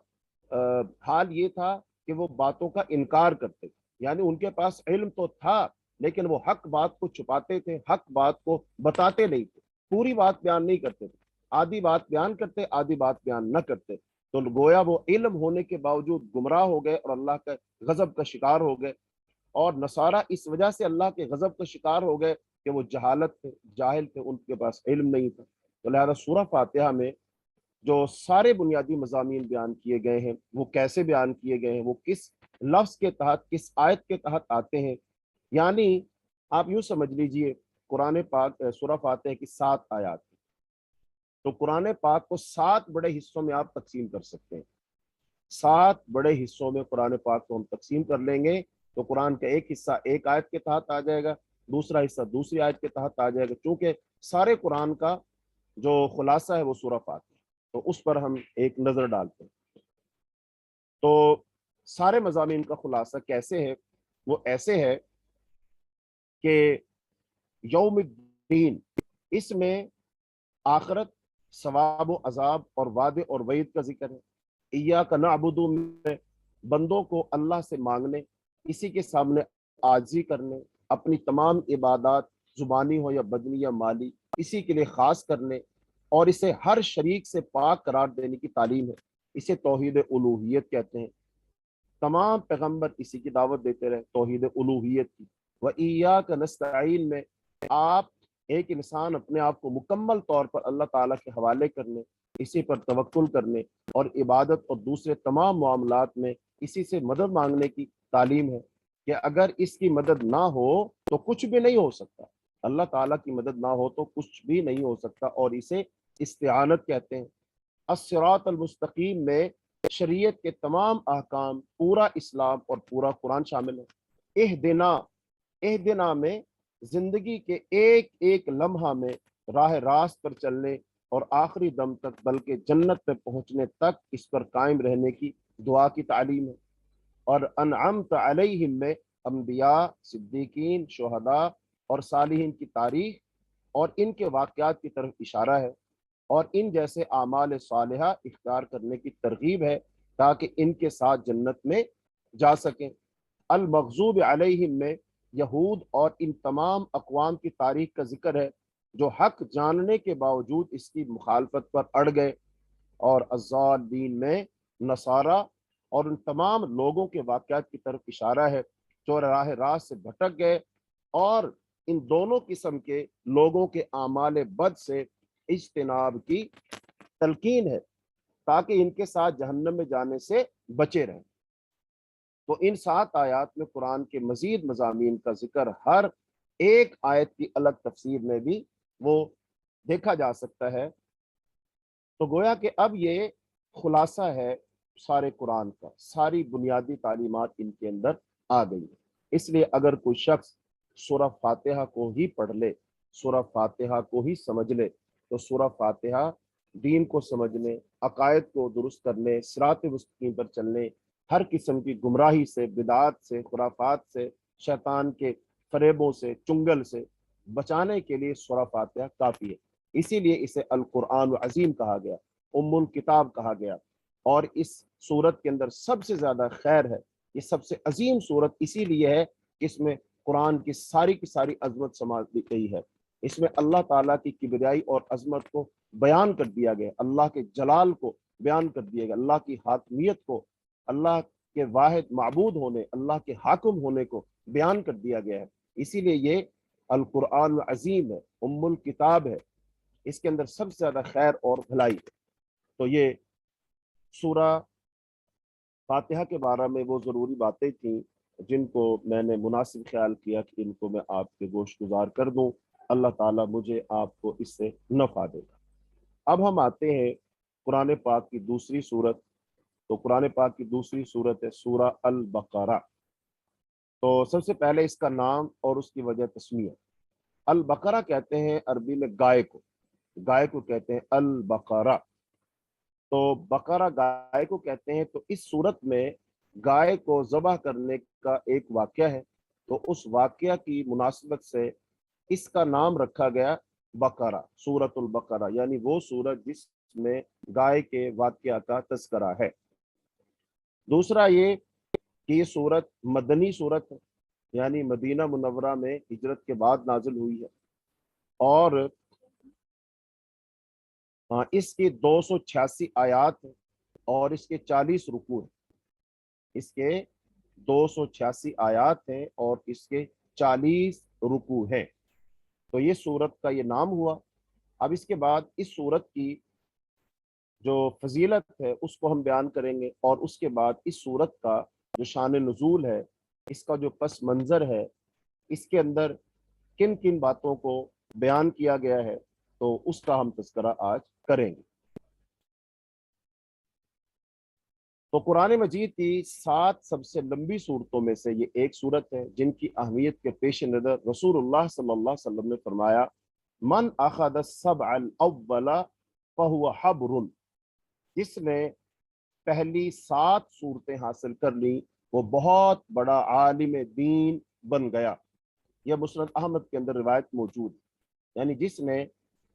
حال یہ تھا کہ وہ باتوں کا انکار کرتے تھے، یعنی ان کے پاس علم تو تھا لیکن وہ حق بات کو چھپاتے تھے، حق بات کو بتاتے نہیں تھے، پوری بات بیان نہیں کرتے تھے، آدھی بات بیان کرتے، آدھی بات بیان نہ کرتے۔ تو گویا وہ علم ہونے کے باوجود گمراہ ہو گئے اور اللہ کے غضب کا شکار ہو گئے۔ اور نصارہ اس وجہ سے اللہ کے غضب کا شکار ہو گئے کہ وہ جہالت تھے، جاہل تھے، ان کے پاس علم نہیں تھا۔ تو لہذا سورہ فاتحہ میں جو سارے بنیادی مضامین بیان کیے گئے ہیں، وہ کیسے بیان کیے گئے ہیں، وہ کس لفظ کے تحت، کس آیت کے تحت آتے ہیں۔ یعنی آپ یوں سمجھ لیجئے، قرآن پاک سورہ فاتحہ کی 7 آیات ہیں، تو قرآن پاک کو 7 بڑے حصوں میں آپ تقسیم کر سکتے ہیں۔ 7 بڑے حصوں میں قرآن پاک کو ہم تقسیم کر لیں گے تو قرآن کا ایک حصہ ایک آیت کے تحت آ جائے گا، دوسرا حصہ دوسری آیت کے تحت آ جائے گا، چونکہ سارے قرآن کا جو خلاصہ ہے وہ سورہ فاتحہ، تو اس پر ہم ایک نظر ڈالتے ہیں۔ تو سارے مضامین کا خلاصہ کیسے ہے؟ وہ ایسے ہے کہ یوم الدین، اس میں آخرت، ثواب و عذاب اور وعدے اور وعید کا ذکر ہے۔ ایاک نعبد میں بندوں کو اللہ سے مانگنے، اسی کے سامنے عاجزی کرنے، اپنی تمام عبادات زبانی ہو یا بدنی یا مالی اسی کے لیے خاص کرنے، اور اسے ہر شریک سے پاک قرار دینے کی تعلیم ہے۔ اسے توحید الوہیت کہتے ہیں۔ تمام پیغمبر اسی کی دعوت دیتے رہے، توحید الوہیت کی۔ وَإِيَّاكَ نَسْتَعِينُ میں آپ ایک انسان اپنے آپ کو مکمل طور پر اللہ تعالیٰ کے حوالے کرنے، اسی پر توکل کرنے اور عبادت اور دوسرے تمام معاملات میں اسی سے مدد مانگنے کی تعلیم ہے، کہ اگر اس کی مدد نہ ہو تو کچھ بھی نہیں ہو سکتا، اللہ تعالیٰ کی مدد نہ ہو تو کچھ بھی نہیں ہو سکتا، اور اسے استعانت کہتے ہیں۔ الصراط المستقیم میں شریعت کے تمام احکام، پورا اسلام اور پورا قرآن شامل ہے۔ اہدنا میں زندگی کے ایک ایک لمحہ میں راہ راست پر چلنے اور آخری دم تک بلکہ جنت میں پہنچنے تک اس پر قائم رہنے کی دعا کی تعلیم ہے۔ اور انعمت علیہم میں انبیاء، صدیقین، شہداء اور صالحین کی تاریخ اور ان کے واقعات کی طرف اشارہ ہے، اور ان جیسے اعمال صالحہ اختیار کرنے کی ترغیب ہے تاکہ ان کے ساتھ جنت میں جا سکیں۔ المغضوب علیہم میں یہود اور ان تمام اقوام کی تاریخ کا ذکر ہے جو حق جاننے کے باوجود اس کی مخالفت پر اڑ گئے، اور الضالین میں نصارہ اور ان تمام لوگوں کے واقعات کی طرف اشارہ ہے جو راہ راست سے بھٹک گئے، اور ان دونوں قسم کے لوگوں کے اعمال بد سے اجتناب کی تلقین ہے تاکہ ان کے ساتھ جہنم میں جانے سے بچے رہیں۔ تو ان 7 آیات میں قرآن کے مزید مضامین کا ذکر ہر ایک آیت کی الگ تفسیر میں بھی وہ دیکھا جا سکتا ہے۔ تو گویا کہ اب یہ خلاصہ ہے سارے قرآن کا، ساری بنیادی تعلیمات ان کے اندر آ گئی ہے۔ اس لیے اگر کوئی شخص سورہ فاتحہ کو ہی پڑھ لے، سورہ فاتحہ کو ہی سمجھ لے، تو سورہ فاتحہ دین کو سمجھنے، عقائد کو درست کرنے، صراط مستقیم پر چلنے، ہر قسم کی گمراہی سے، بدعات سے، خرافات سے، شیطان کے فریبوں سے، چنگل سے بچانے کے لیے سورہ فاتحہ کافی ہے۔ اسی لیے اسے القرآن العظیم کہا گیا، ام الکتاب کہا گیا، اور اس سورت کے اندر سب سے زیادہ خیر ہے، یہ سب سے عظیم سورت اسی لیے ہے کہ اس میں قرآن کی ساری عظمت سما دی گئی ہے۔ اس میں اللہ تعالیٰ کی کبریائی اور عظمت کو بیان کر دیا گیا، اللہ کے جلال کو بیان کر دیا گیا، اللہ کی حاکمیت کو، اللہ کے واحد معبود ہونے، اللہ کے حاکم ہونے کو بیان کر دیا گیا ہے۔ اسی لیے یہ القرآن العظیم ہے، ام الکتاب ہے، اس کے اندر سب سے زیادہ خیر اور بھلائی ہے۔ تو یہ سورہ فاتحہ کے بارے میں وہ ضروری باتیں تھیں جن کو میں نے مناسب خیال کیا کہ ان کو میں آپ کے گوش گزار کر دوں۔ اللہ تعالیٰ مجھے آپ کو اس سے نفع دے گا۔ اب ہم آتے ہیں قرآن پاک کی دوسری صورت۔ تو قرآن پاک کی دوسری صورت ہے سورہ البقرہ۔ تو سب سے پہلے اس کا نام اور اس کی وجہ تسمیہ۔ البقرہ کہتے ہیں عربی میں گائے کو، گائے کو کہتے ہیں البقرہ۔ تو بقرہ گائے کو کہتے ہیں۔ تو اس صورت میں گائے کو ذبح کرنے کا ایک واقعہ ہے، تو اس واقعہ کی مناسبت سے اس کا نام رکھا گیا بقرہ، سورۃ البقرہ، یعنی وہ سورت جس میں گائے کے واقعہ کا تذکرہ ہے۔ دوسرا یہ کہ یہ سورت مدنی سورت ہے، یعنی مدینہ منورہ میں ہجرت کے بعد نازل ہوئی ہے، اور اس کی 286 آیات ہیں اور اس کے 40 رکوع ہیں۔ اس کے 286 آیات ہیں اور اس کے 40 رکوع ہیں۔ تو یہ سورت کا یہ نام ہوا۔ اب اس کے بعد اس سورت کی جو فضیلت ہے اس کو ہم بیان کریں گے، اور اس کے بعد اس سورت کا جو شان نزول ہے، اس کا جو پس منظر ہے، اس کے اندر کن کن باتوں کو بیان کیا گیا ہے، تو اس کا ہم تذکرہ آج کریں گے۔ تو قرآن مجید کی 7 سب سے لمبی صورتوں میں سے یہ ایک صورت ہے، جن کی اہمیت کے پیش نظر رسول اللہ صلی اللہ علیہ وسلم نے فرمایا، من اخذ السبع الاول فهو حبر، جس نے پہلی 7 صورتیں حاصل کر لی وہ بہت بڑا عالم دین بن گیا۔ یہ مسند احمد کے اندر روایت موجود ہے، یعنی جس نے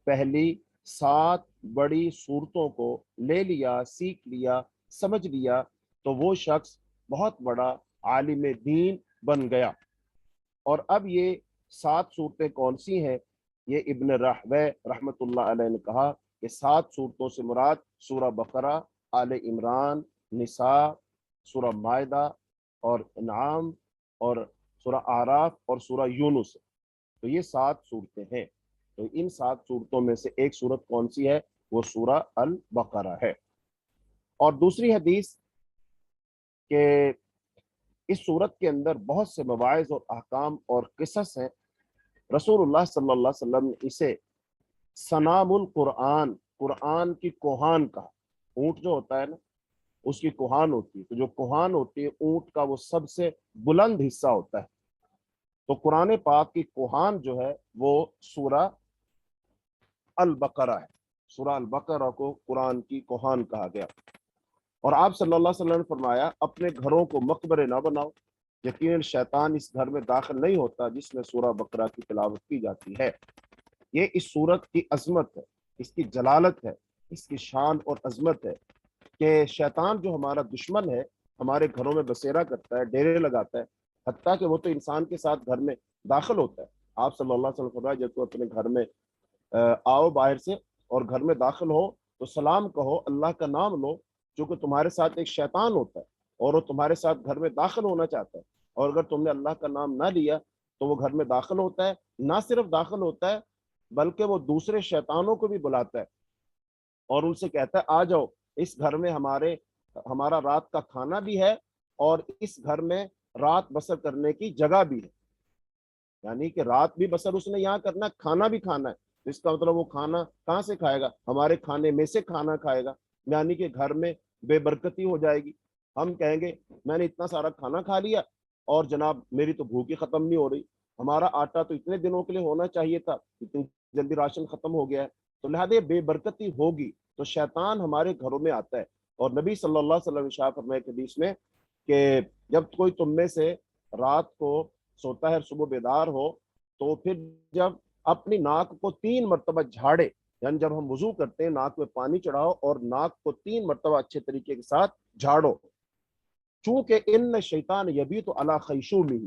پہلی 7 بڑی صورتوں کو لے لیا، سیکھ لیا، سمجھ لیا، تو وہ شخص بہت بڑا عالم دین بن گیا۔ اور اب یہ 7 صورتیں کون سی ہیں؟ یہ ابن راہویہ رحمۃ اللہ علیہ نے کہا کہ 7 صورتوں سے مراد سورہ بقرہ، آل عمران، نساء، سورہ مائدہ اور انعام اور سورہ اعراف اور سورہ یونس۔ تو یہ 7 صورتیں ہیں۔ تو ان 7 صورتوں میں سے ایک صورت کون سی ہے؟ وہ سورہ البقرہ ہے۔ اور دوسری حدیث کہ اس صورت کے اندر بہت سے مواعظ اور احکام اور قصص ہیں۔ رسول اللہ صلی اللہ علیہ وسلم نے اسے سنام القرآن، قرآن کی کوہان کہا۔ اونٹ جو ہوتا ہے نا، اس کی کوہان ہوتی ہے، تو جو کوہان ہوتی ہے اونٹ کا وہ سب سے بلند حصہ ہوتا ہے۔ تو قرآن پاک کی کوہان جو ہے وہ سورہ البقرہ ہے۔ سورہ البقرہ کو قرآن کی کوہان کہا گیا۔ اور آپ صلی اللہ علیہ وسلم نے فرمایا، اپنے گھروں کو مقبرے نہ بناؤ، یقیناً شیطان اس گھر میں داخل نہیں ہوتا جس میں سورہ بقرہ کی تلاوت کی جاتی ہے۔ یہ اس سورت کی عظمت ہے، اس کی جلالت ہے، اس کی شان اور عظمت ہے کہ شیطان جو ہمارا دشمن ہے، ہمارے گھروں میں بسیرا کرتا ہے، ڈیرے لگاتا ہے، حتیٰ کہ وہ تو انسان کے ساتھ گھر میں داخل ہوتا ہے۔ آپ صلی اللہ علیہ وسلم فرمایا، جب تو اپنے گھر میں آؤ باہر سے اور گھر میں داخل ہو تو سلام کہو، اللہ کا نام لو، چونکہ تمہارے ساتھ ایک شیطان ہوتا ہے اور وہ تمہارے ساتھ گھر میں داخل ہونا چاہتا ہے، اور اگر تم نے اللہ کا نام نہ لیا تو وہ گھر میں داخل ہوتا ہے۔ نہ صرف داخل ہوتا ہے بلکہ وہ دوسرے شیطانوں کو بھی بلاتا ہے اور ان سے کہتا ہے، آ جاؤ، اس گھر میں ہمارا رات کا کھانا بھی ہے اور اس گھر میں رات بسر کرنے کی جگہ بھی ہے، یعنی کہ رات بھی بسر اس نے یہاں کرنا ہے، کھانا بھی کھانا ہے۔ اس کا مطلب وہ کھانا کہاں سے کھائے گا؟ ہمارے کھانے میں سے کھانا کھائے گا، یعنی کہ گھر میں بے برکتی ہو جائے گی۔ ہم کہیں گے میں نے اتنا سارا کھانا کھا لیا اور جناب میری تو بھوک ہی ختم نہیں ہو رہی، ہمارا آٹا تو اتنے دنوں کے لیے ہونا چاہیے تھا، اتنی جلدی راشن ختم ہو گیا ہے، تو لہٰذا بے برکتی ہوگی۔ تو شیطان ہمارے گھروں میں آتا ہے، اور نبی صلی اللہ علیہ وسلم ارشاد فرمائے حدیث میں کہ جب کوئی تم میں سے رات کو سوتا ہے اور صبح بیدار ہو، تو پھر جب اپنی ناک کو 3 مرتبہ جھاڑے، یعنی جب ہم وضو کرتے ہیں ناک میں پانی چڑھاؤ اور ناک کو 3 مرتبہ اچھے طریقے کے ساتھ جھاڑو، چونکہ ان شیطان یبیت علی خیشومہ،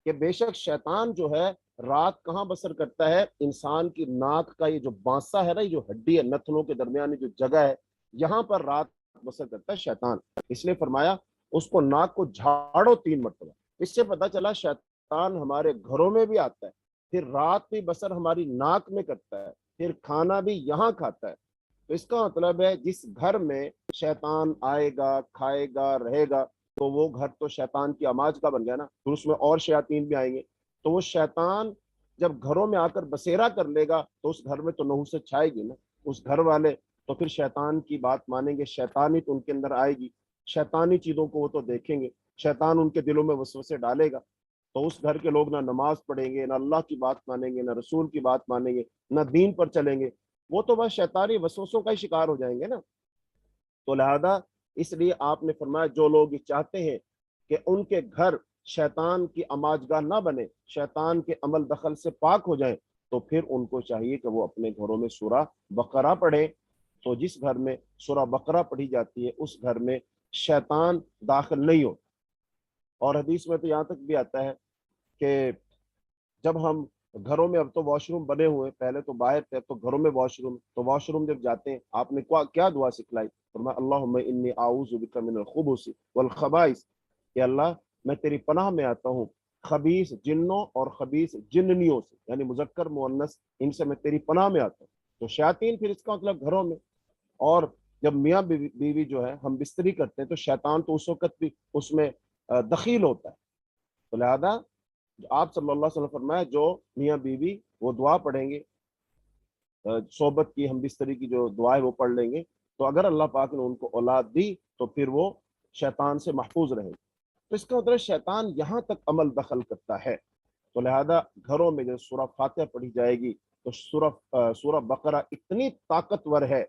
کہ بے شک شیطان جو ہے رات کہاں بسر کرتا ہے؟ انسان کی ناک کا یہ جو بانسا ہے نا، یہ جو ہڈی ہے نتنوں کے درمیان جو جگہ ہے، یہاں پر رات بسر کرتا ہے شیطان۔ اس لیے فرمایا اس کو ناک کو جھاڑو 3 مرتبہ۔ اس سے پتہ چلا شیطان ہمارے گھروں میں بھی آتا ہے، پھر رات بھی بسر ہماری ناک میں کرتا ہے، پھر کھانا بھی یہاں کھاتا ہے۔ تو اس کا مطلب ہے جس گھر میں شیطان آئے گا، کھائے گا، رہے گا، تو وہ گھر تو شیطان کی آماج کا بن گیا نا، پھر اس میں اور شیاطین بھی آئیں گے۔ تو وہ شیطان جب گھروں میں آ کر بسیرا کر لے گا تو اس گھر میں تو نحوست چھائے گی نا، اس گھر والے تو پھر شیطان کی بات مانیں گے، شیطانی تو ان کے اندر آئے گی، شیطانی چیزوں کو وہ تو دیکھیں گے، شیطان ان کے دلوں میں وسوسے ڈالے گا، تو اس گھر کے لوگ نہ نماز پڑھیں گے، نہ اللہ کی بات مانیں گے، نہ رسول کی بات مانیں گے، نہ دین پر چلیں گے، وہ تو بس شیطانی وسوسوں کا ہی شکار ہو جائیں گے نا۔ تو لہذا اس لیے آپ نے فرمایا جو لوگ یہ چاہتے ہیں کہ ان کے گھر شیطان کی آماجگاہ نہ بنے، شیطان کے عمل دخل سے پاک ہو جائیں، تو پھر ان کو چاہیے کہ وہ اپنے گھروں میں سورہ بقرہ پڑھیں۔ تو جس گھر میں سورہ بقرہ پڑھی جاتی ہے اس گھر میں شیطان داخل نہیں ہوتا۔ اور حدیث میں تو یہاں تک بھی آتا ہے کہ جب ہم گھروں میں، اب تو واش روم بنے ہوئے، پہلے تو باہر تھے تو گھروں میں واش روم، تو واش روم جب جاتے ہیں آپ نے کیا دعا سکھلائی؟ فرمایا اللہم انی اعوذ بک من الخبث والخبائث، کہ اللہ میں تیری پناہ میں آتا ہوں خبیث جنوں اور خبیث جننیوں سے، یعنی مذکر مؤنث، ان سے میں تیری پناہ میں آتا ہوں۔ تو شیاطین پھر اس کا مطلب گھروں میں، اور جب میاں بیوی جو ہے ہم بستری کرتے ہیں تو شیطان تو اس وقت بھی اس میں دخیل ہوتا ہے۔ تو لہذا آپ صلی اللہ علیہ وسلم فرمایا جو میاں بیوی وہ دعا پڑھیں گے، صحبت کی ہم بستری کی جو دعا ہے وہ پڑھ لیں گے، تو اگر اللہ پاک نے ان کو اولاد دی تو پھر وہ شیطان سے محفوظ رہیں گے۔ تو اس کا مطلب شیطان یہاں تک عمل دخل کرتا ہے۔ تو لہذا گھروں میں جب سورہ فاتحہ پڑھی جائے گی تو سورہ بقرہ اتنی طاقتور ہے،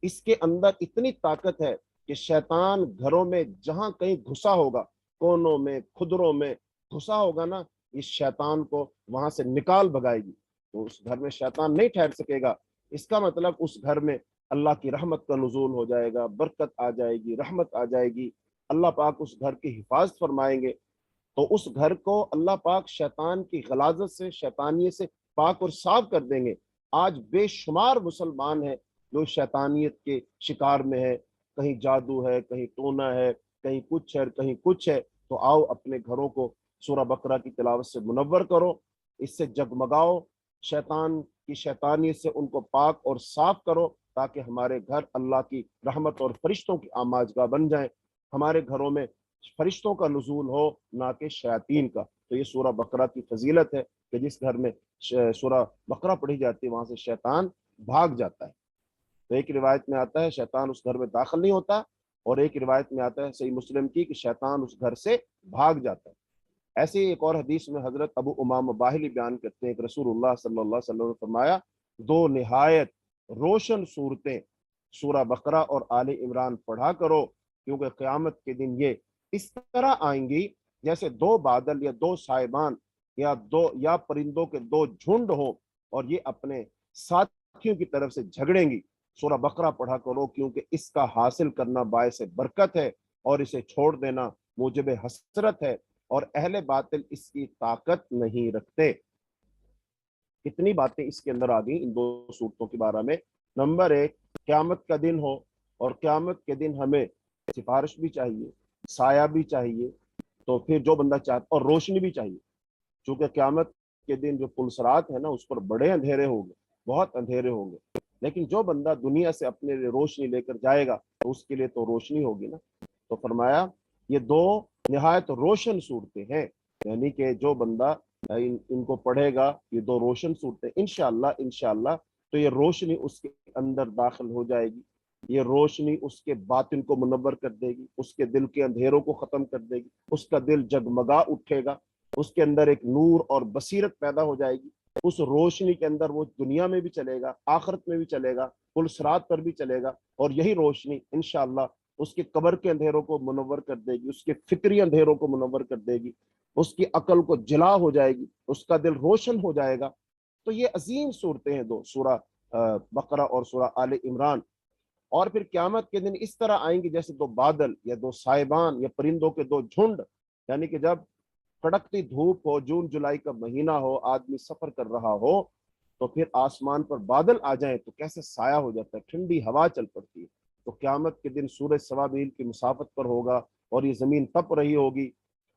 اس کے اندر اتنی طاقت ہے کہ شیطان گھروں میں جہاں کہیں گھسا ہوگا، کونوں میں، کھدروں میں گھسا ہوگا نا، اس شیطان کو وہاں سے نکال بھگائے گی، تو اس گھر میں شیطان نہیں ٹھہر سکے گا۔ اس کا مطلب اس گھر میں اللہ کی رحمت کا نزول ہو جائے گا، برکت آ جائے گی، رحمت آ جائے گی، اللہ پاک اس گھر کی حفاظت فرمائیں گے۔ تو اس گھر کو اللہ پاک شیطان کی غلاظت سے، شیطانیت سے پاک اور صاف کر دیں گے۔ آج بے شمار مسلمان ہیں جو شیطانیت کے شکار میں ہے، کہیں جادو ہے، کہیں ٹونا ہے، کہیں کچھ ہے، کہیں کچھ ہے۔ تو آؤ اپنے گھروں کو سورہ بقرہ کی تلاوت سے منور کرو، اس سے جگمگاؤ، شیطان کی شیطانیت سے ان کو پاک اور صاف کرو، تاکہ ہمارے گھر اللہ کی رحمت اور فرشتوں کی آماجگاہ بن جائیں، ہمارے گھروں میں فرشتوں کا نزول ہو نہ کہ شیاطین کا۔ تو یہ سورہ بقرہ کی فضیلت ہے کہ جس گھر میں سورہ بقرہ پڑھی جاتی ہے وہاں سے شیطان بھاگ جاتا ہے۔ تو ایک روایت میں آتا ہے شیطان اس گھر میں داخل نہیں ہوتا، اور ایک روایت میں آتا ہے صحیح مسلم کی کہ شیطان اس گھر سے بھاگ جاتا ہے۔ ایسے ہی ایک اور حدیث میں حضرت ابو امامہ باہلی بیان کرتے ہیں کہ رسول اللہ صلی اللہ علیہ وسلم نے فرمایا دو نہایت روشن صورتیں سورہ بقرہ اور آل عمران پڑھا کرو، کیونکہ قیامت کے دن یہ اس طرح آئیں گی جیسے دو بادل یا دو سائبان یا پرندوں کے دو جھنڈ ہوں، اور یہ اپنے ساتھیوں کی طرف سے جھگڑیں گی۔ سورہ بقرہ پڑھا کرو کیونکہ اس کا حاصل کرنا باعث برکت ہے، اور اسے چھوڑ دینا موجب حسرت ہے، اور اہل باطل اس کی طاقت نہیں رکھتے۔ کتنی باتیں اس کے اندر آ گئی ان دو صورتوں کے بارے میں۔ نمبر ایک، قیامت کا دن ہو، اور قیامت کے دن ہمیں سفارش بھی چاہیے، سایہ بھی چاہیے، تو پھر جو بندہ چاہتا، اور روشنی بھی چاہیے، چونکہ قیامت کے دن جو پلسرات ہے نا اس پر بڑے اندھیرے ہوں گے، بہت اندھیرے ہوں گے، لیکن جو بندہ دنیا سے اپنے لیے روشنی لے کر جائے گا تو اس کے لیے تو روشنی ہوگی نا۔ تو فرمایا یہ دو نہایت روشن صورتیں ہیں، یعنی کہ جو بندہ ان کو پڑھے گا یہ دو روشن صورتیں انشاءاللہ تو یہ روشنی اس کے اندر داخل ہو جائے گی، یہ روشنی اس کے باطن کو منور کر دے گی، اس کے دل کے اندھیروں کو ختم کر دے گی، اس کا دل جگمگا اٹھے گا، اس کے اندر ایک نور اور بصیرت پیدا ہو جائے گی۔ اس روشنی کے اندر وہ دنیا میں بھی چلے گا، آخرت میں بھی چلے گا، پل صراط پر بھی چلے گا، اور یہی روشنی انشاءاللہ اس کے قبر کے اندھیروں کو منور کر دے گی، اس کے فکری اندھیروں کو منور کر دے گی، اس کی عقل کو جلا ہو جائے گی، اس کا دل روشن ہو جائے گا۔ تو یہ عظیم صورتیں ہیں دو، سورہ بقرہ اور سورہ آل عمران۔ اور پھر قیامت کے دن اس طرح آئیں گے جیسے دو بادل یا دو سائبان یا پرندوں کے دو جھنڈ، یعنی کہ جب کڑکتی دھوپ ہو، جون جولائی کا مہینہ ہو، آدمی سفر کر رہا ہو، تو پھر آسمان پر بادل آ جائیں تو کیسے سایہ ہو جاتا ہے، ٹھنڈی ہوا چل پڑتی ہے۔ تو قیامت کے دن سورج سوا میل کی مسافت پر ہوگا اور یہ زمین تپ رہی ہوگی،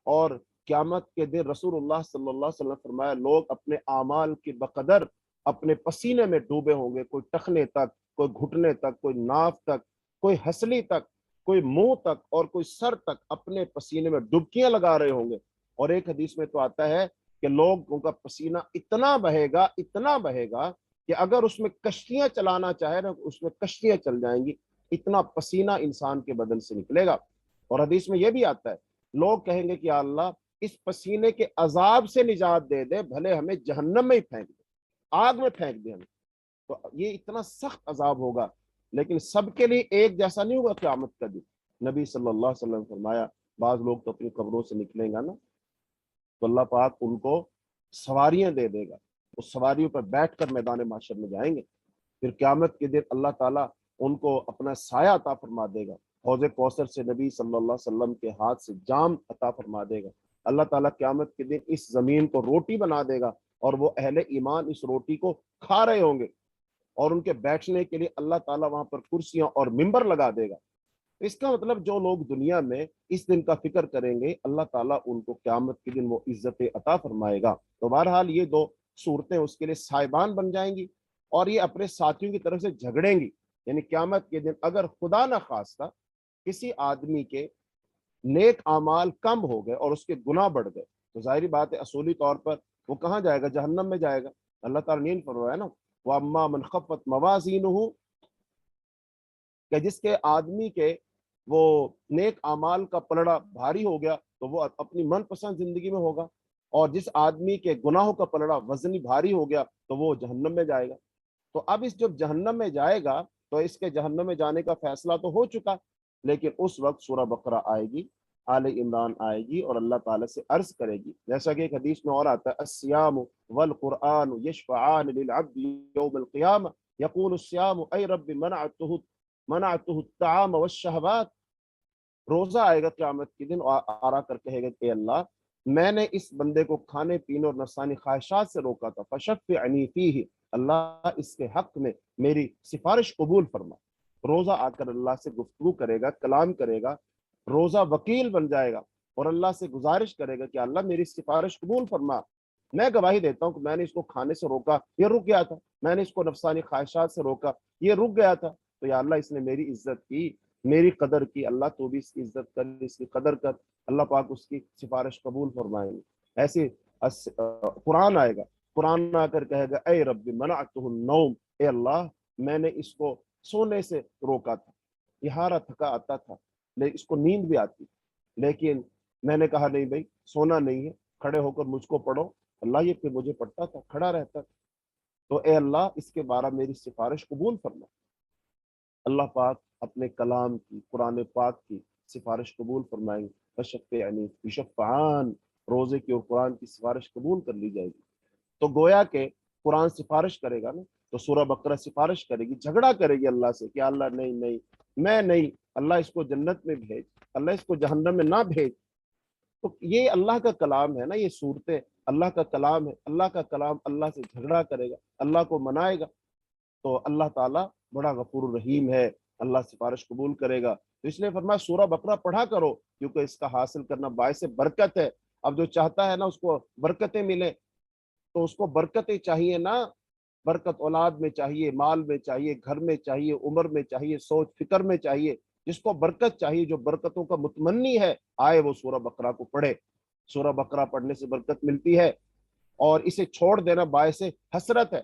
اور قیامت کے دن رسول اللہ صلی اللہ علیہ وسلم فرمایا لوگ اپنے اعمال کے بقدر اپنے پسینے میں ڈوبے ہوں گے، کوئی ٹخنے تک، کوئی گھٹنے تک، کوئی ناف تک، کوئی ہسلی تک، کوئی منہ تک اور کوئی سر تک اپنے پسینے میں ڈبکیاں لگا رہے ہوں گے۔ اور ایک حدیث میں تو آتا ہے کہ لوگوں کا پسینہ اتنا بہے گا کہ اگر اس میں کشتیاں چلانا چاہے نا اس میں کشتیاں چل جائیں گی، اتنا پسینہ انسان کے بدن سے نکلے گا۔ اور حدیث میں یہ بھی آتا ہے لوگ کہیں گے کہ یا اللہ اس پسینے کے عذاب سے نجات دے دے، بھلے ہمیں جہنم میں ہی پھینک دے، آگ میں پھینک دے ہمیں۔ تو یہ اتنا سخت عذاب ہوگا، لیکن سب کے لیے ایک جیسا نہیں ہوگا قیامت کا دن۔ نبی صلی اللہ علیہ وسلم فرمایا بعض لوگ تو اپنی قبروں سے نکلیں گا نا تو اللہ پاک ان کو سواریاں دے دے گا، اس سواریوں پر بیٹھ کر میدان معاشر میں جائیں گے۔ پھر قیامت کے دن اللہ تعالیٰ ان کو اپنا سایہ عطا فرما دے گا، حوض کوثر سے نبی صلی اللہ علیہ وسلم کے ہاتھ سے جام عطا فرما دے گا۔ اللہ تعالیٰ قیامت کے دن اس زمین کو روٹی بنا دے گا اور وہ اہل ایمان اس روٹی کو کھا رہے ہوں گے، اور ان کے بیٹھنے کے لیے اللہ تعالیٰ وہاں پر کرسیاں اور ممبر لگا دے گا۔ اس کا مطلب جو لوگ دنیا میں اس دن کا فکر کریں گے اللہ تعالیٰ ان کو قیامت کے دن وہ عزت عطا فرمائے گا۔ تو بہرحال یہ دو صورتیں اس کے لیے سائبان بن جائیں گی، اور یہ اپنے ساتھیوں کی طرف سے جھگڑیں گی۔ یعنی قیامت کے دن اگر خدا نہ خواستہ کسی آدمی کے نیک اعمال کم ہو گئے اور اس کے گناہ بڑھ گئے تو ظاہری بات ہے اصولی طور پر وہ کہاں جائے گا؟ جہنم میں جائے گا۔ اللہ تعالیٰ نے فرمایا نا وَأَمَّا مَنْ خَفَّتْ مَوَازِينُهُ، کہ جس کے آدمی کے وہ نیک اعمال کا پلڑا بھاری ہو گیا تو وہ اپنی من پسند زندگی میں ہوگا، اور جس آدمی کے گناہوں کا پلڑا وزنی بھاری ہو گیا تو وہ جہنم میں جائے گا۔ تو اب اس جب جہنم میں جائے گا تو اس کے جہنم میں جانے کا فیصلہ تو ہو چکا، لیکن اس وقت سورہ بقرہ آئے گی، آل عمران آئے گی، اور اللہ تعالیٰ سے عرض کرے گی، جیسا کہ ایک حدیث میں اور آتا ہے الصیام والقرآن یشفعان للعبد یوم القیامہ یقول الصیام اے رب منعته الطعام والشہوات۔ روزہ آئے گا قیامت کے دن اور آرا کر کہے گا کہ اللہ میں نے اس بندے کو کھانے پینے اور نفسانی خواہشات سے روکا تھا، فشفعنی فیہ، اللہ اس کے حق میں میری سفارش قبول فرما۔ روزہ آ کر اللہ سے گفتگو کرے گا، کلام کرے گا، روزہ وکیل بن جائے گا اور اللہ سے گزارش کرے گا کہ اللہ میری سفارش قبول فرما، میں گواہی دیتا ہوں کہ میں نے اس کو کھانے سے روکا، یہ رک گیا تھا، میں نے اس کو نفسانی خواہشات سے روکا، یہ رک گیا تھا، تو یا اللہ اس نے میری عزت کی، میری قدر کی، اللہ تو بھی اس کی عزت کر، اس کی قدر کر۔ اللہ پاک اس کی سفارش قبول فرمائیں گے۔ ایسے قرآن آئے گا، قرآن آ کر کہے گا اے رب منعته النوم، اے اللہ میں نے اس کو سونے سے روکا تھا، یہاں تھکا آتا تھا، لیکن اس کو نیند بھی آتی، لیکن میں نے کہا نہیں بھائی سونا نہیں ہے، کھڑے ہو کر مجھ کو پڑھو، اللہ یہ پھر مجھے پڑھتا تھا، کھڑا رہتا تھا، تو اے اللہ اس کے بارے میری سفارش قبول فرما۔ اللہ پاک اپنے کلام کی، قرآن پاک کی سفارش قبول فرمائیں گے۔ فشفعنی یشفعان، روزے کی اور قرآن کی سفارش قبول کر لی جائے گی۔ تو گویا کہ قرآن سفارش کرے گا نا، تو سورہ بقرہ سفارش کرے گی، جھگڑا کرے گی اللہ سے کہ اللہ نہیں میں نہیں، اللہ اس کو جنت میں بھیج، اللہ اس کو جہنم میں نہ بھیج۔ تو یہ اللہ کا کلام ہے نا، یہ صورتیں اللہ کا کلام ہے، اللہ کا کلام اللہ سے جھگڑا کرے گا، اللہ کو منائے گا، تو اللہ تعالیٰ بڑا غفور الرحیم ہے، اللہ سفارش قبول کرے گا۔ تو اس لیے فرمایا سورہ بقرہ پڑھا کرو کیونکہ اس کا حاصل کرنا باعث برکت ہے۔ اب جو چاہتا ہے نا اس کو برکتیں ملیں تو اس کو برکتیں چاہیے نا، برکت اولاد میں چاہیے، مال میں چاہیے، گھر میں چاہیے، عمر میں چاہیے، سوچ فکر میں چاہیے۔ جس کو برکت چاہیے، جو برکتوں کا متمنی ہے، آئے وہ سورہ بقرہ کو پڑھے۔ سورہ بقرہ پڑھنے سے برکت ملتی ہے۔ اور اسے چھوڑ دینا باعث حسرت ہے،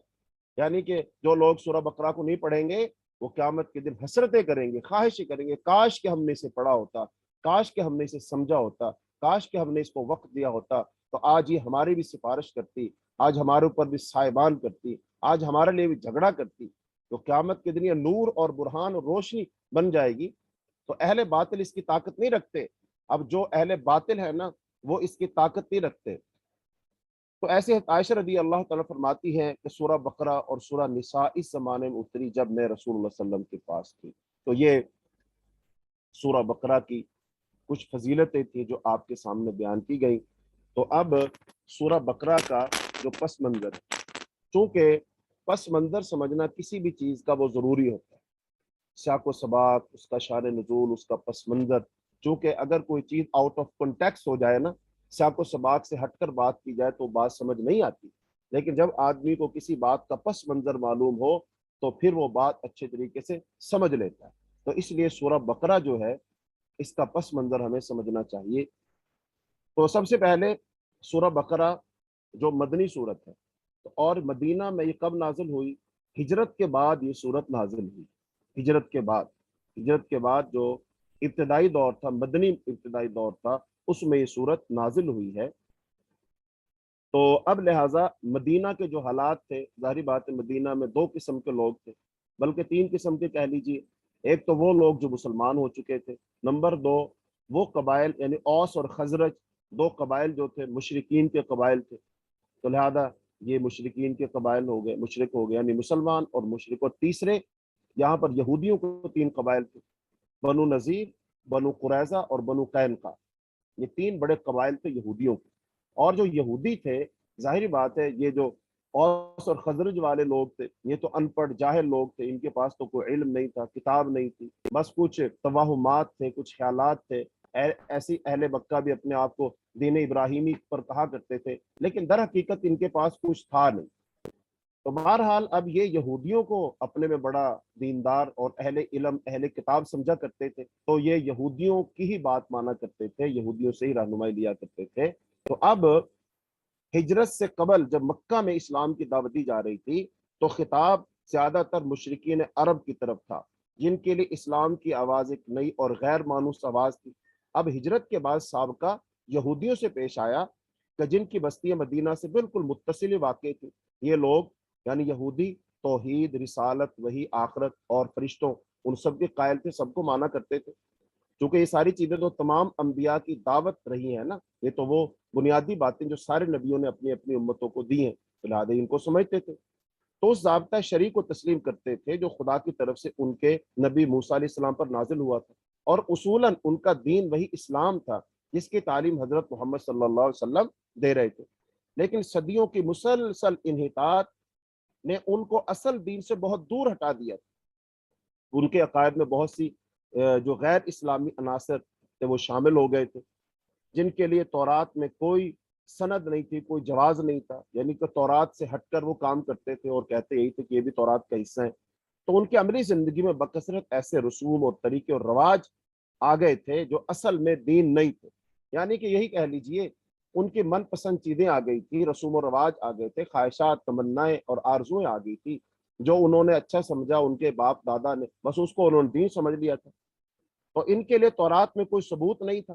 یعنی کہ جو لوگ سورہ بقرہ کو نہیں پڑھیں گے وہ قیامت کے دن حسرتیں کریں گے، خواہشیں کریں گے، کاش کہ ہم نے اسے پڑھا ہوتا، کاش کہ ہم نے اسے سمجھا ہوتا، کاش کہ ہم نے اس کو وقت دیا ہوتا، تو آج یہ ہماری بھی سفارش کرتی، آج ہمارے اوپر بھی سائبان کرتی، آج ہمارے لیے بھی جھگڑا کرتی۔ تو قیامت کے دن یہ نور اور برہان اور روشنی بن جائے گی۔ تو اہل باطل اس کی طاقت نہیں رکھتے، اب جو اہل باطل ہے نا وہ اس کی طاقت نہیں رکھتے۔ تو ایسے عائشہ رضی اللہ تعالیٰ فرماتی ہیں کہ سورہ بقرہ اور سورہ نساء اس زمانے میں اتری جب میں رسول اللہ صلی اللہ علیہ وسلم کے پاس تھی۔ تو یہ سورہ بقرہ کی کچھ فضیلتیں تھیں جو آپ کے سامنے بیان کی گئی۔ تو اب سورہ بقرہ کا جو پس منظر ہے، چونکہ پس منظر سمجھنا کسی بھی چیز کا وہ ضروری ہوتا ہے، سیاق و سباق، اس کا شان نزول، اس کا پس منظر، چونکہ اگر کوئی چیز آؤٹ آف کنٹیکس ہو جائے نا، سیاق و سباق سے ہٹ کر بات کی جائے تو بات سمجھ نہیں آتی، لیکن جب آدمی کو کسی بات کا پس منظر معلوم ہو تو پھر وہ بات اچھے طریقے سے سمجھ لیتا ہے۔ تو اس لیے سورہ بقرہ جو ہے اس کا پس منظر ہمیں سمجھنا چاہیے۔ تو سب سے پہلے سورہ بقرہ جو مدنی صورت ہے، اور مدینہ میں یہ کب نازل ہوئی؟ ہجرت کے بعد یہ صورت نازل ہوئی، ہجرت کے بعد جو ابتدائی دور تھا، مدنی ابتدائی دور تھا، اس میں یہ صورت نازل ہوئی ہے۔ تو اب لہٰذا مدینہ کے جو حالات تھے، ظاہری بات ہے مدینہ میں دو قسم کے لوگ تھے، بلکہ تین قسم کے کہہ لیجیے۔ ایک تو وہ لوگ جو مسلمان ہو چکے تھے، نمبر دو وہ قبائل یعنی اوس اور خزرج، دو قبائل جو تھے مشرکین کے قبائل تھے، تو لہذا یہ مشرکین کے قبائل ہو گئے، مشرک ہو گئے یعنی مسلمان اور مشرک۔ اور تیسرے یہاں پر یہودیوں کو تین قبائل تھے، بنو نذیر، بنو قریظہ اور بنو قینقاع، یہ تین بڑے قبائل تھے یہودیوں کے۔ اور جو یہودی تھے، ظاہری بات ہے یہ جو اوس اور خزرج والے لوگ تھے یہ تو ان پڑھ جاہل لوگ تھے، ان کے پاس تو کوئی علم نہیں تھا، کتاب نہیں تھی، بس کچھ توہمات تھے، کچھ خیالات تھے۔ ایسی اہل مکہ بھی اپنے آپ کو دین ابراہیمی پر کہا کرتے تھے، لیکن در حقیقت ان کے پاس کچھ تھا نہیں۔ تو بہرحال اب یہ یہودیوں کو اپنے میں بڑا دیندار اور اہل علم، اہل کتاب سمجھا کرتے تھے، تو یہ یہودیوں کی ہی بات مانا کرتے تھے، یہودیوں سے ہی رہنمائی لیا کرتے تھے۔ تو اب ہجرت سے قبل جب مکہ میں اسلام کی دعوت دی جا رہی تھی تو خطاب زیادہ تر مشرکین عرب کی طرف تھا، جن کے لیے اسلام کی آواز ایک نئی اور غیر مانوس آواز تھی۔ اب ہجرت کے بعد سابقہ یہودیوں سے پیش آیا کہ جن کی بستیاں مدینہ سے بالکل متصل واقع تھی۔ یہ لوگ یعنی یہودی توحید، رسالت، وحی، آخرت اور فرشتوں ان سب کے قائل تھے، سب کو مانا کرتے تھے، کیونکہ یہ ساری چیزیں تو تمام انبیاء کی دعوت رہی ہیں نا، یہ تو وہ بنیادی باتیں جو سارے نبیوں نے اپنی اپنی امتوں کو دی ہیں، لہٰذا ان کو سمجھتے تھے، تو اس ضابطہ شرعی کو تسلیم کرتے تھے جو خدا کی طرف سے ان کے نبی موسیٰ علیہ السلام پر نازل ہوا تھا، اور اصولاً ان کا دین وہی اسلام تھا جس کی تعلیم حضرت محمد صلی اللہ علیہ وسلم دے رہے تھے۔ لیکن صدیوں کی مسلسل انحطاط نے ان کو اصل دین سے بہت دور ہٹا دیا تھا۔ ان کے عقائد میں بہت سی جو غیر اسلامی عناصر تھے وہ شامل ہو گئے تھے، جن کے لیے تورات میں کوئی سند نہیں تھی، کوئی جواز نہیں تھا، یعنی کہ تورات سے ہٹ کر وہ کام کرتے تھے اور کہتے یہی تھے کہ یہ بھی تورات کا حصہ ہے۔ تو ان کی عملی زندگی میں بکثرت ایسے رسوم اور طریقے اور رواج آ گئے تھے جو اصل میں دین نہیں تھے، یعنی کہ یہی کہہ لیجئے ان کی من پسند چیزیں آ گئی تھی، رسوم و رواج آ گئے تھے، خواہشات، تمنائیں اور آرزویں آ گئی تھی، جو انہوں نے اچھا سمجھا، ان کے باپ دادا نے بس اس کو انہوں نے دین سمجھ لیا تھا۔ تو ان کے لیے تورات میں کوئی ثبوت نہیں تھا،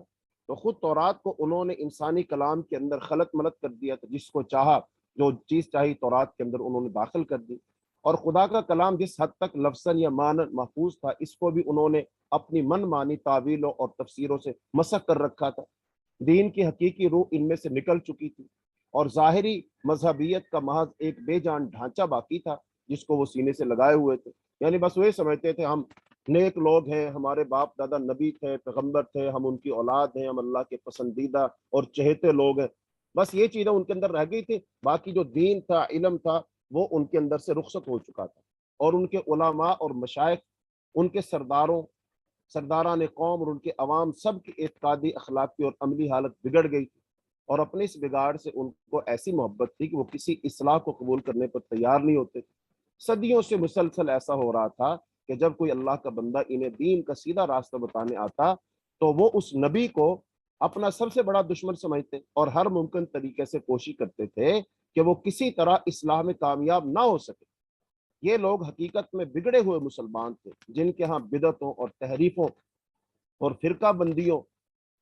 تو خود تورات کو انہوں نے انسانی کلام کے اندر خلط ملط کر دیا تھا، جس کو چاہا، جو چیز چاہی تورات کے اندر انہوں نے داخل کر دی، اور خدا کا کلام جس حد تک لفظاً یا معنی محفوظ تھا اس کو بھی انہوں نے اپنی من مانی تعویلوں اور تفسیروں سے مسخ کر رکھا تھا۔ دین کی حقیقی روح ان میں سے نکل چکی تھی، اور ظاہری مذہبیت کا محض ایک بے جان ڈھانچہ باقی تھا جس کو وہ سینے سے لگائے ہوئے تھے، یعنی بس وہ سمجھتے تھے ہم نیک لوگ ہیں، ہمارے باپ دادا نبی تھے، پیغمبر تھے، ہم ان کی اولاد ہیں، ہم اللہ کے پسندیدہ اور چہیتے لوگ ہیں، بس یہ چیزیں ان کے اندر رہ گئی تھی، باقی جو دین تھا، علم تھا، وہ ان کے اندر سے رخصت ہو چکا تھا، اور ان کے علماء اور مشائخ، ان کے سرداران قوم اور ان کے عوام سب کی اعتقادی، اخلاقی اور عملی حالت بگڑ گئی تھی، اور اپنے اس بگاڑ سے ان کو ایسی محبت تھی کہ وہ کسی اصلاح کو قبول کرنے پر تیار نہیں ہوتے تھے۔ صدیوں سے مسلسل ایسا ہو رہا تھا کہ جب کوئی اللہ کا بندہ انہیں دین کا سیدھا راستہ بتانے آتا تو وہ اس نبی کو اپنا سب سے بڑا دشمن سمجھتے اور ہر ممکن طریقے سے کوشش کرتے تھے کہ وہ کسی طرح اصلاح میں کامیاب نہ ہو سکے۔ یہ لوگ حقیقت میں بگڑے ہوئے مسلمان تھے، جن کے ہاں بدعتوں اور تحریفوں اور فرقہ بندیوں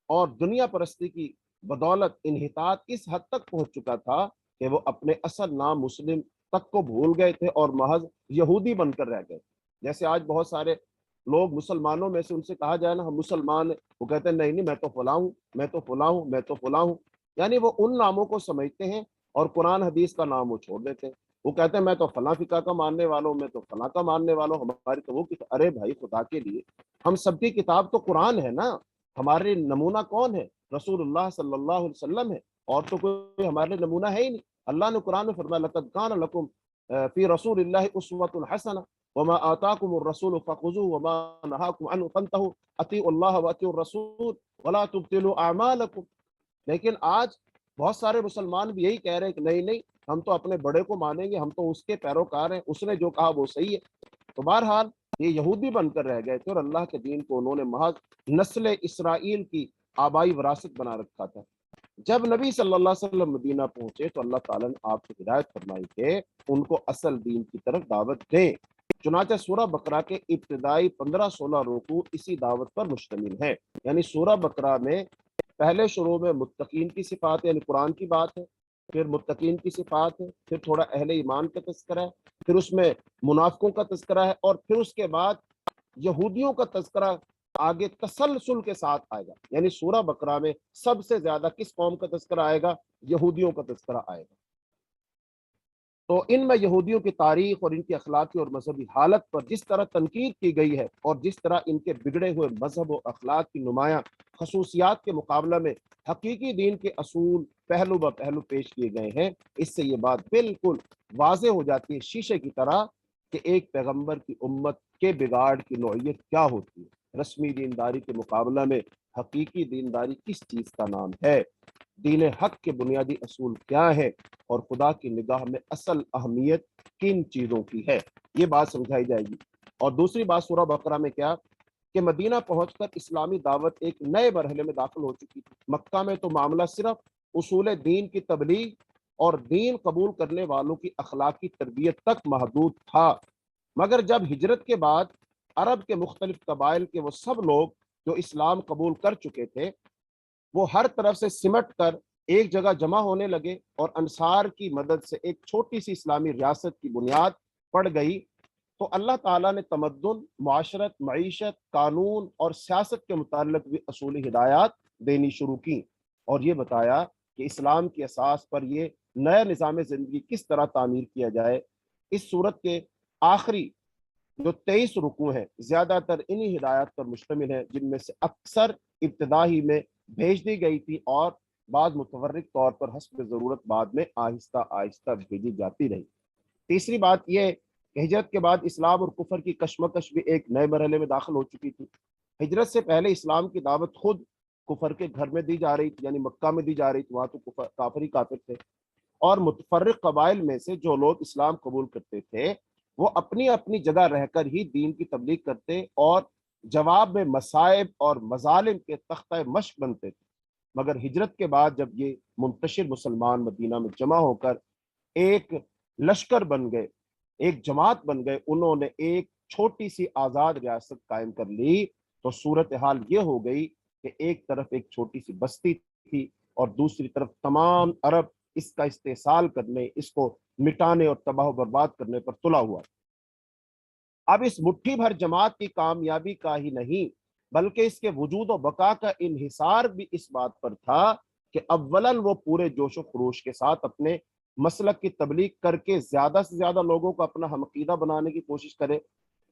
اور دنیا پرستی کی بدولت انحطاط اس حد تک پہنچ چکا تھا کہ وہ اپنے اصل نام مسلم تک کو بھول گئے تھے اور محض یہودی بن کر رہ گئے۔ جیسے آج بہت سارے لوگ مسلمانوں میں سے ان سے کہا جائے نا ہم مسلمان ہیں، وہ کہتے ہیں نہیں نہیں میں تو فلاں ہوں، میں تو فلاں ہوں، میں تو فلاں ہوں، یعنی وہ ان ناموں کو سمجھتے ہیں اور قرآن حدیث کا نام وہ چھوڑ دیتے ہیں۔ وہ کہتے ہیں میں تو فلاں فقہ کا ماننے والا ہوں، میں تو فلاں کا ماننے والا ہوں، ہماری تو وہ ارے بھائی خدا کے لیے ہم سب کی کتاب تو قرآن ہے نا، ہمارے نمونہ کون ہے؟ رسول اللہ صلی اللہ علیہ وسلم ہے، اور تو کوئی ہمارے لیے نمونہ ہے ہی نہیں۔ اللہ نے قرآن میں فرمایا لقد کان لکم فی رسول اللہ اسوۃ حسنہ وما آتاکم الرسول فخذوہ وما نہاکم عنہ فانتہوا اطیعوا اللہ واطیعوا الرسول ولا تبطلوا اعمالکم۔ لیکن آج بہت سارے مسلمان بھی یہی کہہ رہے ہیں کہ نہیں نہیں ہم تو اپنے بڑے کو مانیں گے، ہم تو اس کے پیروکار ہیں، اس نے جو کہا وہ صحیح ہے۔ تو بہرحال یہ یہودی بن کر رہ گئے تھے اور اللہ کے دین کو انہوں نے محض نسل اسرائیل کی آبائی وراثت بنا رکھا تھا۔ جب نبی صلی اللہ علیہ وسلم مدینہ پہنچے تو اللہ تعالیٰ نے آپ کو ہدایت فرمائی کہ ان کو اصل دین کی طرف دعوت دیں۔ چنانچہ سورہ بقرہ کے ابتدائی 15-16 رکوع اسی دعوت پر مشتمل ہے۔ یعنی سورہ بقرہ میں پہلے شروع میں متقین کی صفات یعنی قرآن کی بات ہے، پھر متقین کی صفات ہے، پھر تھوڑا اہل ایمان کا تذکرہ ہے، پھر اس میں منافقوں کا تذکرہ ہے، اور پھر اس کے بعد یہودیوں کا تذکرہ آگے تسلسل کے ساتھ آئے گا۔ یعنی سورہ بقرہ میں سب سے زیادہ کس قوم کا تذکرہ آئے گا؟ یہودیوں کا تذکرہ آئے گا۔ تو ان میں یہودیوں کی تاریخ اور ان کی اخلاقی اور مذہبی حالت پر جس طرح تنقید کی گئی ہے اور جس طرح ان کے بگڑے ہوئے مذہب و اخلاق کی نمایاں خصوصیات کے مقابلہ میں حقیقی دین کے اصول پہلو بہ پہلو پیش کیے گئے ہیں، اس سے یہ بات بالکل واضح ہو جاتی ہے شیشے کی طرح کہ ایک پیغمبر کی امت کے بگاڑ کی نوعیت کیا ہوتی ہے۔ رسمی دینداری کے مقابلہ میں حقیقی دینداری کس چیز کا نام ہے، دین حق کے بنیادی اصول کیا ہے، اور خدا کی نگاہ میں اصل اہمیت کن چیزوں کی ہے، یہ بات سمجھائی جائے گی۔ اور دوسری بات سورہ بقرہ میں کیا کہ مدینہ پہنچ کر اسلامی دعوت ایک نئے مرحلے میں داخل ہو چکی تھی۔ مکہ میں تو معاملہ صرف اصول دین کی تبلیغ اور دین قبول کرنے والوں کی اخلاقی تربیت تک محدود تھا، مگر جب ہجرت کے بعد عرب کے مختلف قبائل کے وہ سب لوگ جو اسلام قبول کر چکے تھے وہ ہر طرف سے سمٹ کر ایک جگہ جمع ہونے لگے اور انصار کی مدد سے ایک چھوٹی سی اسلامی ریاست کی بنیاد پڑ گئی، تو اللہ تعالیٰ نے تمدن، معاشرت، معیشت، قانون اور سیاست کے متعلق بھی اصولی ہدایات دینی شروع کی، اور یہ بتایا کہ اسلام کی اساس پر یہ نیا نظام زندگی کس طرح تعمیر کیا جائے۔ اس صورت کے آخری جو 23 رکوع ہیں زیادہ تر انہی ہدایات پر مشتمل ہیں، جن میں سے اکثر ابتدائی میں بھیج دی گئی تھی اور بعض متفرق طور پر حسب ضرورت بعد میں آہستہ آہستہ بھیجی جاتی رہی۔ تیسری بات یہ کہ ہجرت کے بعد اسلام اور کفر کی کشمکش بھی ایک نئے مرحلے میں داخل ہو چکی تھی۔ ہجرت سے پہلے اسلام کی دعوت خود کفر کے گھر میں دی جا رہی تھی، یعنی مکہ میں دی جا رہی تھی، وہاں تو کافر ہی کافر تھے، اور متفرق قبائل میں سے جو لوگ اسلام قبول کرتے تھے وہ اپنی اپنی جگہ رہ کر ہی دین کی تبلیغ کرتے اور جواب میں مصائب اور مظالم کے تختہ مشق بنتے تھے۔ مگر ہجرت کے بعد جب یہ منتشر مسلمان مدینہ میں جمع ہو کر ایک لشکر بن گئے، ایک جماعت بن گئے، انہوں نے ایک چھوٹی سی آزاد ریاست قائم کر لی، تو صورتحال یہ ہو گئی کہ ایک طرف ایک چھوٹی سی بستی تھی اور دوسری طرف تمام عرب اس کا استحصال کرنے، اس کو مٹانے اور تباہ و برباد کرنے پر تلا ہوا۔ اب اس مٹھی بھر جماعت کی کامیابی کا ہی نہیں بلکہ اس کے وجود و بقا کا انحصار بھی اس بات پر تھا کہ اولاً وہ پورے جوش و خروش کے ساتھ اپنے مسلک کی تبلیغ کر کے زیادہ سے زیادہ لوگوں کو اپنا ہم عقیدہ بنانے کی کوشش کرے،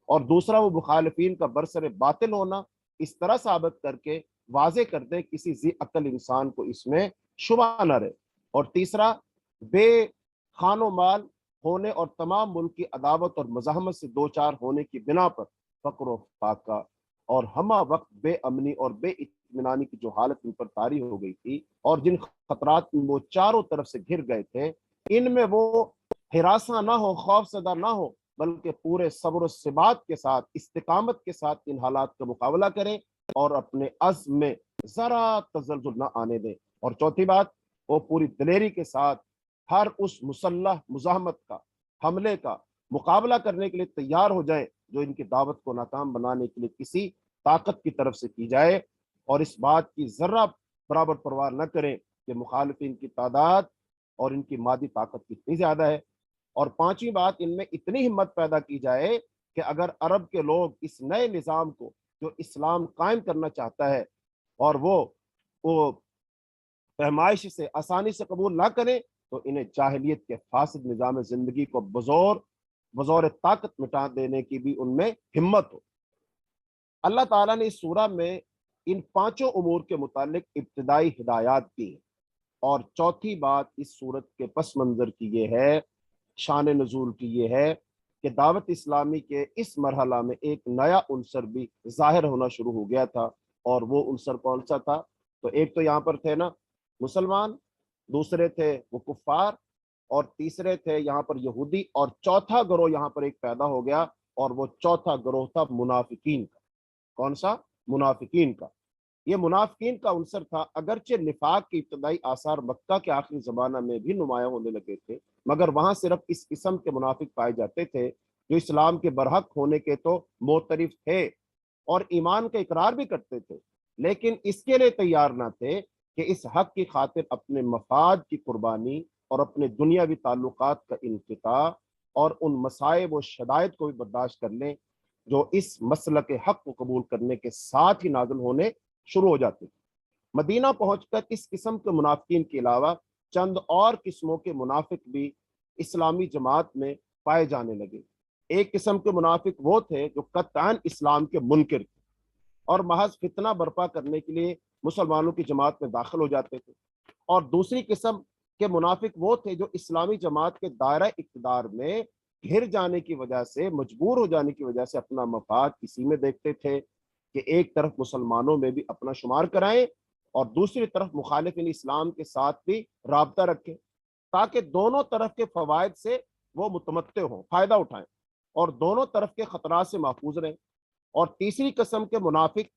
اور دوسرا وہ مخالفین کا برسر باطل ہونا اس طرح ثابت کر کے واضح کر دے کسی ذی عقل انسان کو اس میں شبہ نہ رہے، اور تیسرا بے خان و مال ہونے اور تمام ملک کی عداوت اور مزاحمت سے دوچار ہونے کی بنا پر فقر و فاقہ اور ہمہ وقت بے امنی اور بے اطمینانی کی جو حالت ان پر طاری ہو گئی تھی، اور جن خطرات میں وہ چاروں طرف سے گھر گئے تھے، ان میں وہ ہراساں نہ ہو، خوف زدہ نہ ہو، بلکہ پورے صبر و ثبات کے ساتھ، استقامت کے ساتھ ان حالات کا مقابلہ کریں اور اپنے عزم میں ذرا تزلزل نہ آنے دیں۔ اور چوتھی بات، وہ پوری دلیری کے ساتھ ہر اس مسلح مزاحمت کا، حملے کا مقابلہ کرنے کے لیے تیار ہو جائیں جو ان کی دعوت کو ناکام بنانے کے لیے کسی طاقت کی طرف سے کی جائے، اور اس بات کی ذرہ برابر پرواہ نہ کریں کہ مخالفین کی تعداد اور ان کی مادی طاقت کتنی زیادہ ہے۔ اور پانچویں بات، ان میں اتنی ہمت پیدا کی جائے کہ اگر عرب کے لوگ اس نئے نظام کو جو اسلام قائم کرنا چاہتا ہے اور وہ پیمائش سے آسانی سے قبول نہ کریں، تو انہیں جاہلیت کے فاسد نظام زندگی کو بزور طاقت مٹا دینے کی بھی ان میں ہمت ہو۔ اللہ تعالیٰ نے اس سورہ میں ان پانچوں امور کے متعلق ابتدائی ہدایات دی ہیں، اور چوتھی بات اس سورت کے پس منظر کی یہ ہے، شان نزول کی یہ ہے کہ دعوت اسلامی کے اس مرحلہ میں ایک نیا عنصر بھی ظاہر ہونا شروع ہو گیا تھا، اور وہ عنصر کون سا تھا؟ تو ایک تو یہاں پر تھے نا مسلمان، دوسرے تھے وہ کفار، اور تیسرے تھے یہاں پر یہودی، اور چوتھا گروہ یہاں پر ایک پیدا ہو گیا، اور وہ چوتھا گروہ تھا منافقین کا۔ کون سا؟ منافقین کا۔ یہ منافقین کا عنصر تھا، اگرچہ نفاق کے ابتدائی آثار مکہ کے آخری زمانہ میں بھی نمایاں ہونے لگے تھے، مگر وہاں صرف اس قسم کے منافق پائے جاتے تھے جو اسلام کے برحق ہونے کے تو معترف تھے اور ایمان کا اقرار بھی کرتے تھے، لیکن اس کے لیے تیار نہ تھے کہ اس حق کی خاطر اپنے مفاد کی قربانی اور اپنے دنیاوی تعلقات کا انقطاع اور ان مصائب و شدائد کو بھی برداشت کر لیں جو اس مسلک حق کو قبول کرنے کے ساتھ ہی نازل ہونے شروع ہو جاتے تھے۔ مدینہ پہنچ کر اس قسم کے منافقین کے علاوہ چند اور قسموں کے منافق بھی اسلامی جماعت میں پائے جانے لگے۔ ایک قسم کے منافق وہ تھے جو قطعاً اسلام کے منکر تھے اور محض فتنہ برپا کرنے کے لیے مسلمانوں کی جماعت میں داخل ہو جاتے تھے، اور دوسری قسم کے منافق وہ تھے جو اسلامی جماعت کے دائرہ اقتدار میں گھر جانے کی وجہ سے، مجبور ہو جانے کی وجہ سے اپنا مفاد اسی میں دیکھتے تھے کہ ایک طرف مسلمانوں میں بھی اپنا شمار کرائیں اور دوسری طرف مخالفین اسلام کے ساتھ بھی رابطہ رکھیں، تاکہ دونوں طرف کے فوائد سے وہ متمتع ہوں، فائدہ اٹھائیں اور دونوں طرف کے خطرات سے محفوظ رہیں۔ اور تیسری قسم کے منافق،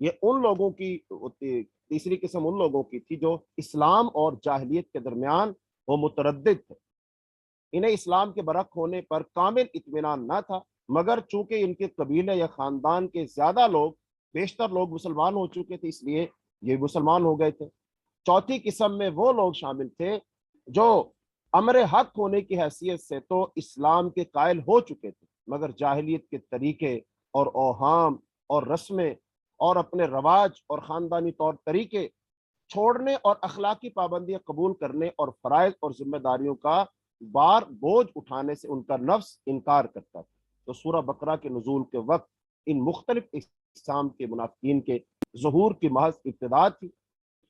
یہ ان لوگوں کی تیسری قسم ان لوگوں کی تھی جو اسلام اور جاہلیت کے درمیان وہ متردد تھے۔ انہیں اسلام کے برحق ہونے پر کامل اطمینان نہ تھا، مگر چونکہ ان کے قبیلے یا خاندان کے زیادہ لوگ، بیشتر لوگ مسلمان ہو چکے تھے، اس لیے یہ مسلمان ہو گئے تھے۔ چوتھی قسم میں وہ لوگ شامل تھے جو امر حق ہونے کی حیثیت سے تو اسلام کے قائل ہو چکے تھے، مگر جاہلیت کے طریقے اور اوہام اور رسمیں اور اپنے رواج اور خاندانی طور طریقے چھوڑنے اور اخلاقی پابندیاں قبول کرنے اور فرائض اور ذمہ داریوں کا بار بوجھ اٹھانے سے ان کا نفس انکار کرتا تھا۔ تو سورہ بقرہ کے نزول کے وقت ان مختلف اقسام کے منافقین کے ظہور کی محض ابتدا تھی،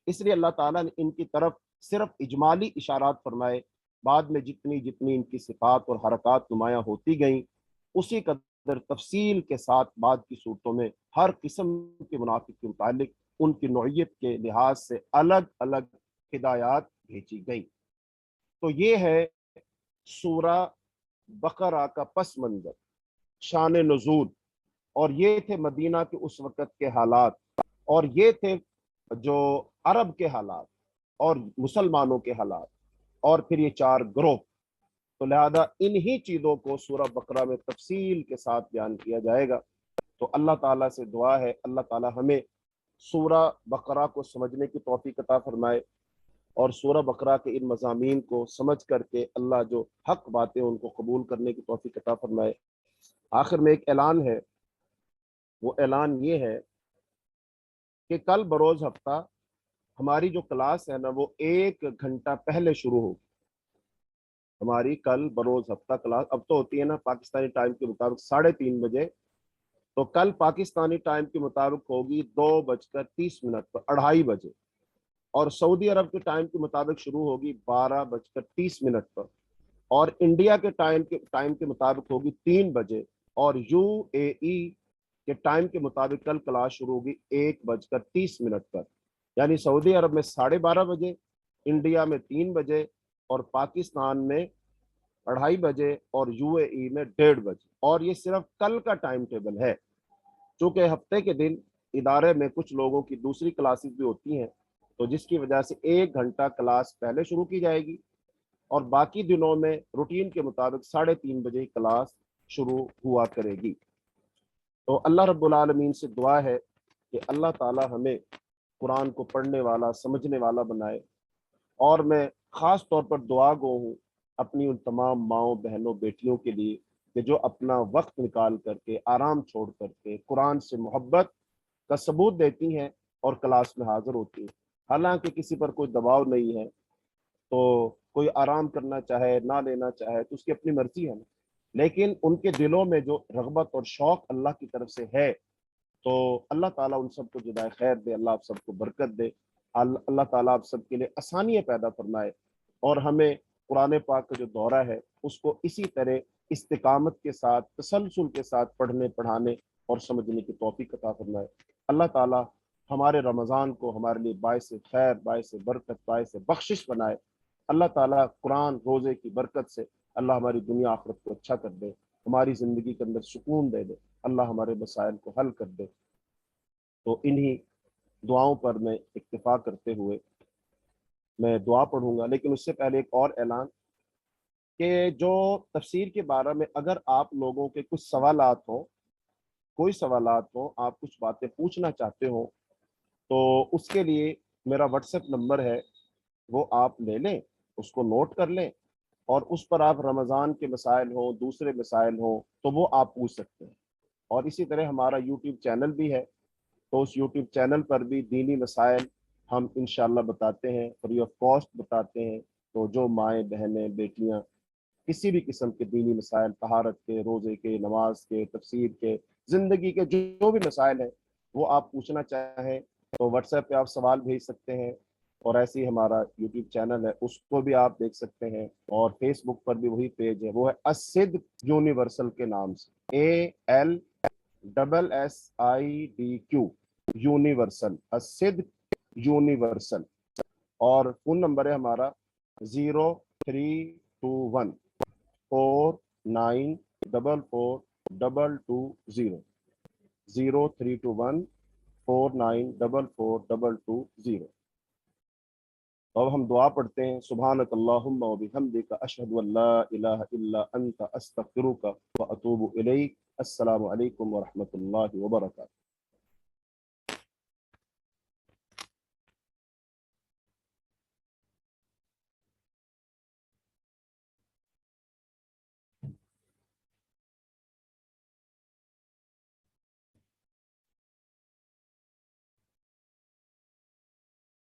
اس لیے اللہ تعالیٰ نے ان کی طرف صرف اجمالی اشارات فرمائے، بعد میں جتنی جتنی ان کی صفات اور حرکات نمایاں ہوتی گئیں، اسی قدر تفصیل کے ساتھ بعد کی صورتوں میں ہر قسم کے منافق کے متعلق ان کی نوعیت کے لحاظ سے الگ الگ ہدایات بھیجی گئیں۔ تو یہ ہے سورہ بقرہ کا پس منظر، شان نزول، اور یہ تھے مدینہ کے اس وقت کے حالات، اور یہ تھے جو عرب کے حالات اور مسلمانوں کے حالات، اور پھر یہ چار گروہ۔ تو لہذا انہی چیزوں کو سورہ بقرہ میں تفصیل کے ساتھ بیان کیا جائے گا۔ تو اللہ تعالیٰ سے دعا ہے اللہ تعالیٰ ہمیں سورہ بقرہ کو سمجھنے کی توفیق عطا فرمائے، اور سورہ بقرہ کے ان مضامین کو سمجھ کر کے اللہ جو حق باتیں ان کو قبول کرنے کی توفیق عطا فرمائے۔ آخر میں ایک اعلان ہے، وہ اعلان یہ ہے کہ کل بروز ہفتہ ہماری جو کلاس ہے نا وہ 1 گھنٹہ پہلے شروع ہوگی۔ ہماری کل بروز ہفتہ کلاس اب تو ہوتی ہے نا پاکستانی ٹائم کے مطابق 3:30 بجے، تو کل پاکستانی ٹائم کے مطابق ہوگی 2:30 پر 2:30 بجے، اور سعودی عرب کے ٹائم کے مطابق شروع ہوگی 12:30 پر، اور انڈیا کے ٹائم کے مطابق ہوگی 3 بجے، اور UAE کے ٹائم کے مطابق کل کلاس شروع ہوگی 1:30 پر، یعنی سعودی عرب میں 12:30 بجے، انڈیا میں 3 بجے، اور پاکستان میں 2:30 بجے، اور UAE میں 1:30 بجے۔ اور یہ صرف کل کا ٹائم ٹیبل ہے، چونکہ ہفتے کے دن ادارے میں کچھ لوگوں کی دوسری کلاسز بھی ہوتی ہیں، تو جس کی وجہ سے 1 گھنٹہ کلاس پہلے شروع کی جائے گی، اور باقی دنوں میں روٹین کے مطابق 3:30 بجے کلاس شروع ہوا کرے گی۔ تو اللہ رب العالمین سے دعا ہے کہ اللہ تعالی ہمیں قرآن کو پڑھنے والا سمجھنے والا بنائے، اور میں خاص طور پر دعا گو ہوں اپنی ان تمام ماؤں بہنوں بیٹیوں کے لیے کہ جو اپنا وقت نکال کر کے آرام چھوڑ کر کے قرآن سے محبت کا ثبوت دیتی ہیں اور کلاس میں حاضر ہوتی ہیں۔ حالانکہ کسی پر کوئی دباؤ نہیں ہے، تو کوئی آرام کرنا چاہے نہ لینا چاہے تو اس کی اپنی مرضی ہے نا، لیکن ان کے دلوں میں جو رغبت اور شوق اللہ کی طرف سے ہے، تو اللہ تعالیٰ ان سب کو جزائے خیر دے، اللہ آپ سب کو برکت دے، اللہ تعالیٰ آپ سب کے لیے آسانیاں پیدا فرمائے، اور ہمیں قرآن پاک کا جو دورہ ہے اس کو اسی طرح استقامت کے ساتھ تسلسل کے ساتھ پڑھنے پڑھانے اور سمجھنے کی توفیق عطا فرمائے۔ اللہ تعالیٰ ہمارے رمضان کو ہمارے لیے باعث خیر، باعث برکت، باعث بخشش بنائے۔ اللہ تعالیٰ قرآن روزے کی برکت سے اللہ ہماری دنیا آخرت کو اچھا کر دے، ہماری زندگی کے اندر سکون دے دے، اللہ ہمارے مسائل کو حل کر دے۔ تو انہی دعاؤں پر میں اکتفا کرتے ہوئے میں دعا پڑھوں گا، لیکن اس سے پہلے ایک اور اعلان کہ جو تفسیر کے بارے میں اگر آپ لوگوں کے کچھ سوالات ہوں، کوئی سوالات ہوں، آپ کچھ باتیں پوچھنا چاہتے ہو، تو اس کے لیے میرا واٹس ایپ نمبر ہے، وہ آپ لے لیں، اس کو نوٹ کر لیں، اور اس پر آپ رمضان کے مسائل ہوں، دوسرے مسائل ہوں، تو وہ آپ پوچھ سکتے ہیں۔ اور اسی طرح ہمارا یوٹیوب چینل بھی ہے، تو اس یوٹیوب چینل پر بھی دینی مسائل ہم انشاءاللہ بتاتے ہیں، فری آف کاسٹ بتاتے ہیں۔ تو جو مائیں بہنیں بیٹیاں کسی بھی قسم کے دینی مسائل، طہارت کے، روزے کے، نماز کے، تفسیر کے، زندگی کے جو بھی مسائل ہیں، وہ آپ پوچھنا چاہیں تو واٹس ایپ پہ آپ سوال بھیج سکتے ہیں، اور ایسے ہی ہمارا یوٹیوب چینل ہے اس کو بھی آپ دیکھ سکتے ہیں، اور فیس بک پر بھی وہی پیج ہے، وہ ہے الصدق یونیورسل کے نام سے، ALSSIDQ یونیورسل، الصدق یونیورسل۔ اور فون نمبر ہے ہمارا 032149442220، 032149442220۔ اب ہم دعا پڑھتے ہیں، سبحانک اللہم و بحمدک اشہد ان لا الہ الا انت استغفرک و اتوب الیک۔ السلام علیکم ورحمۃ اللہ وبرکاتہ۔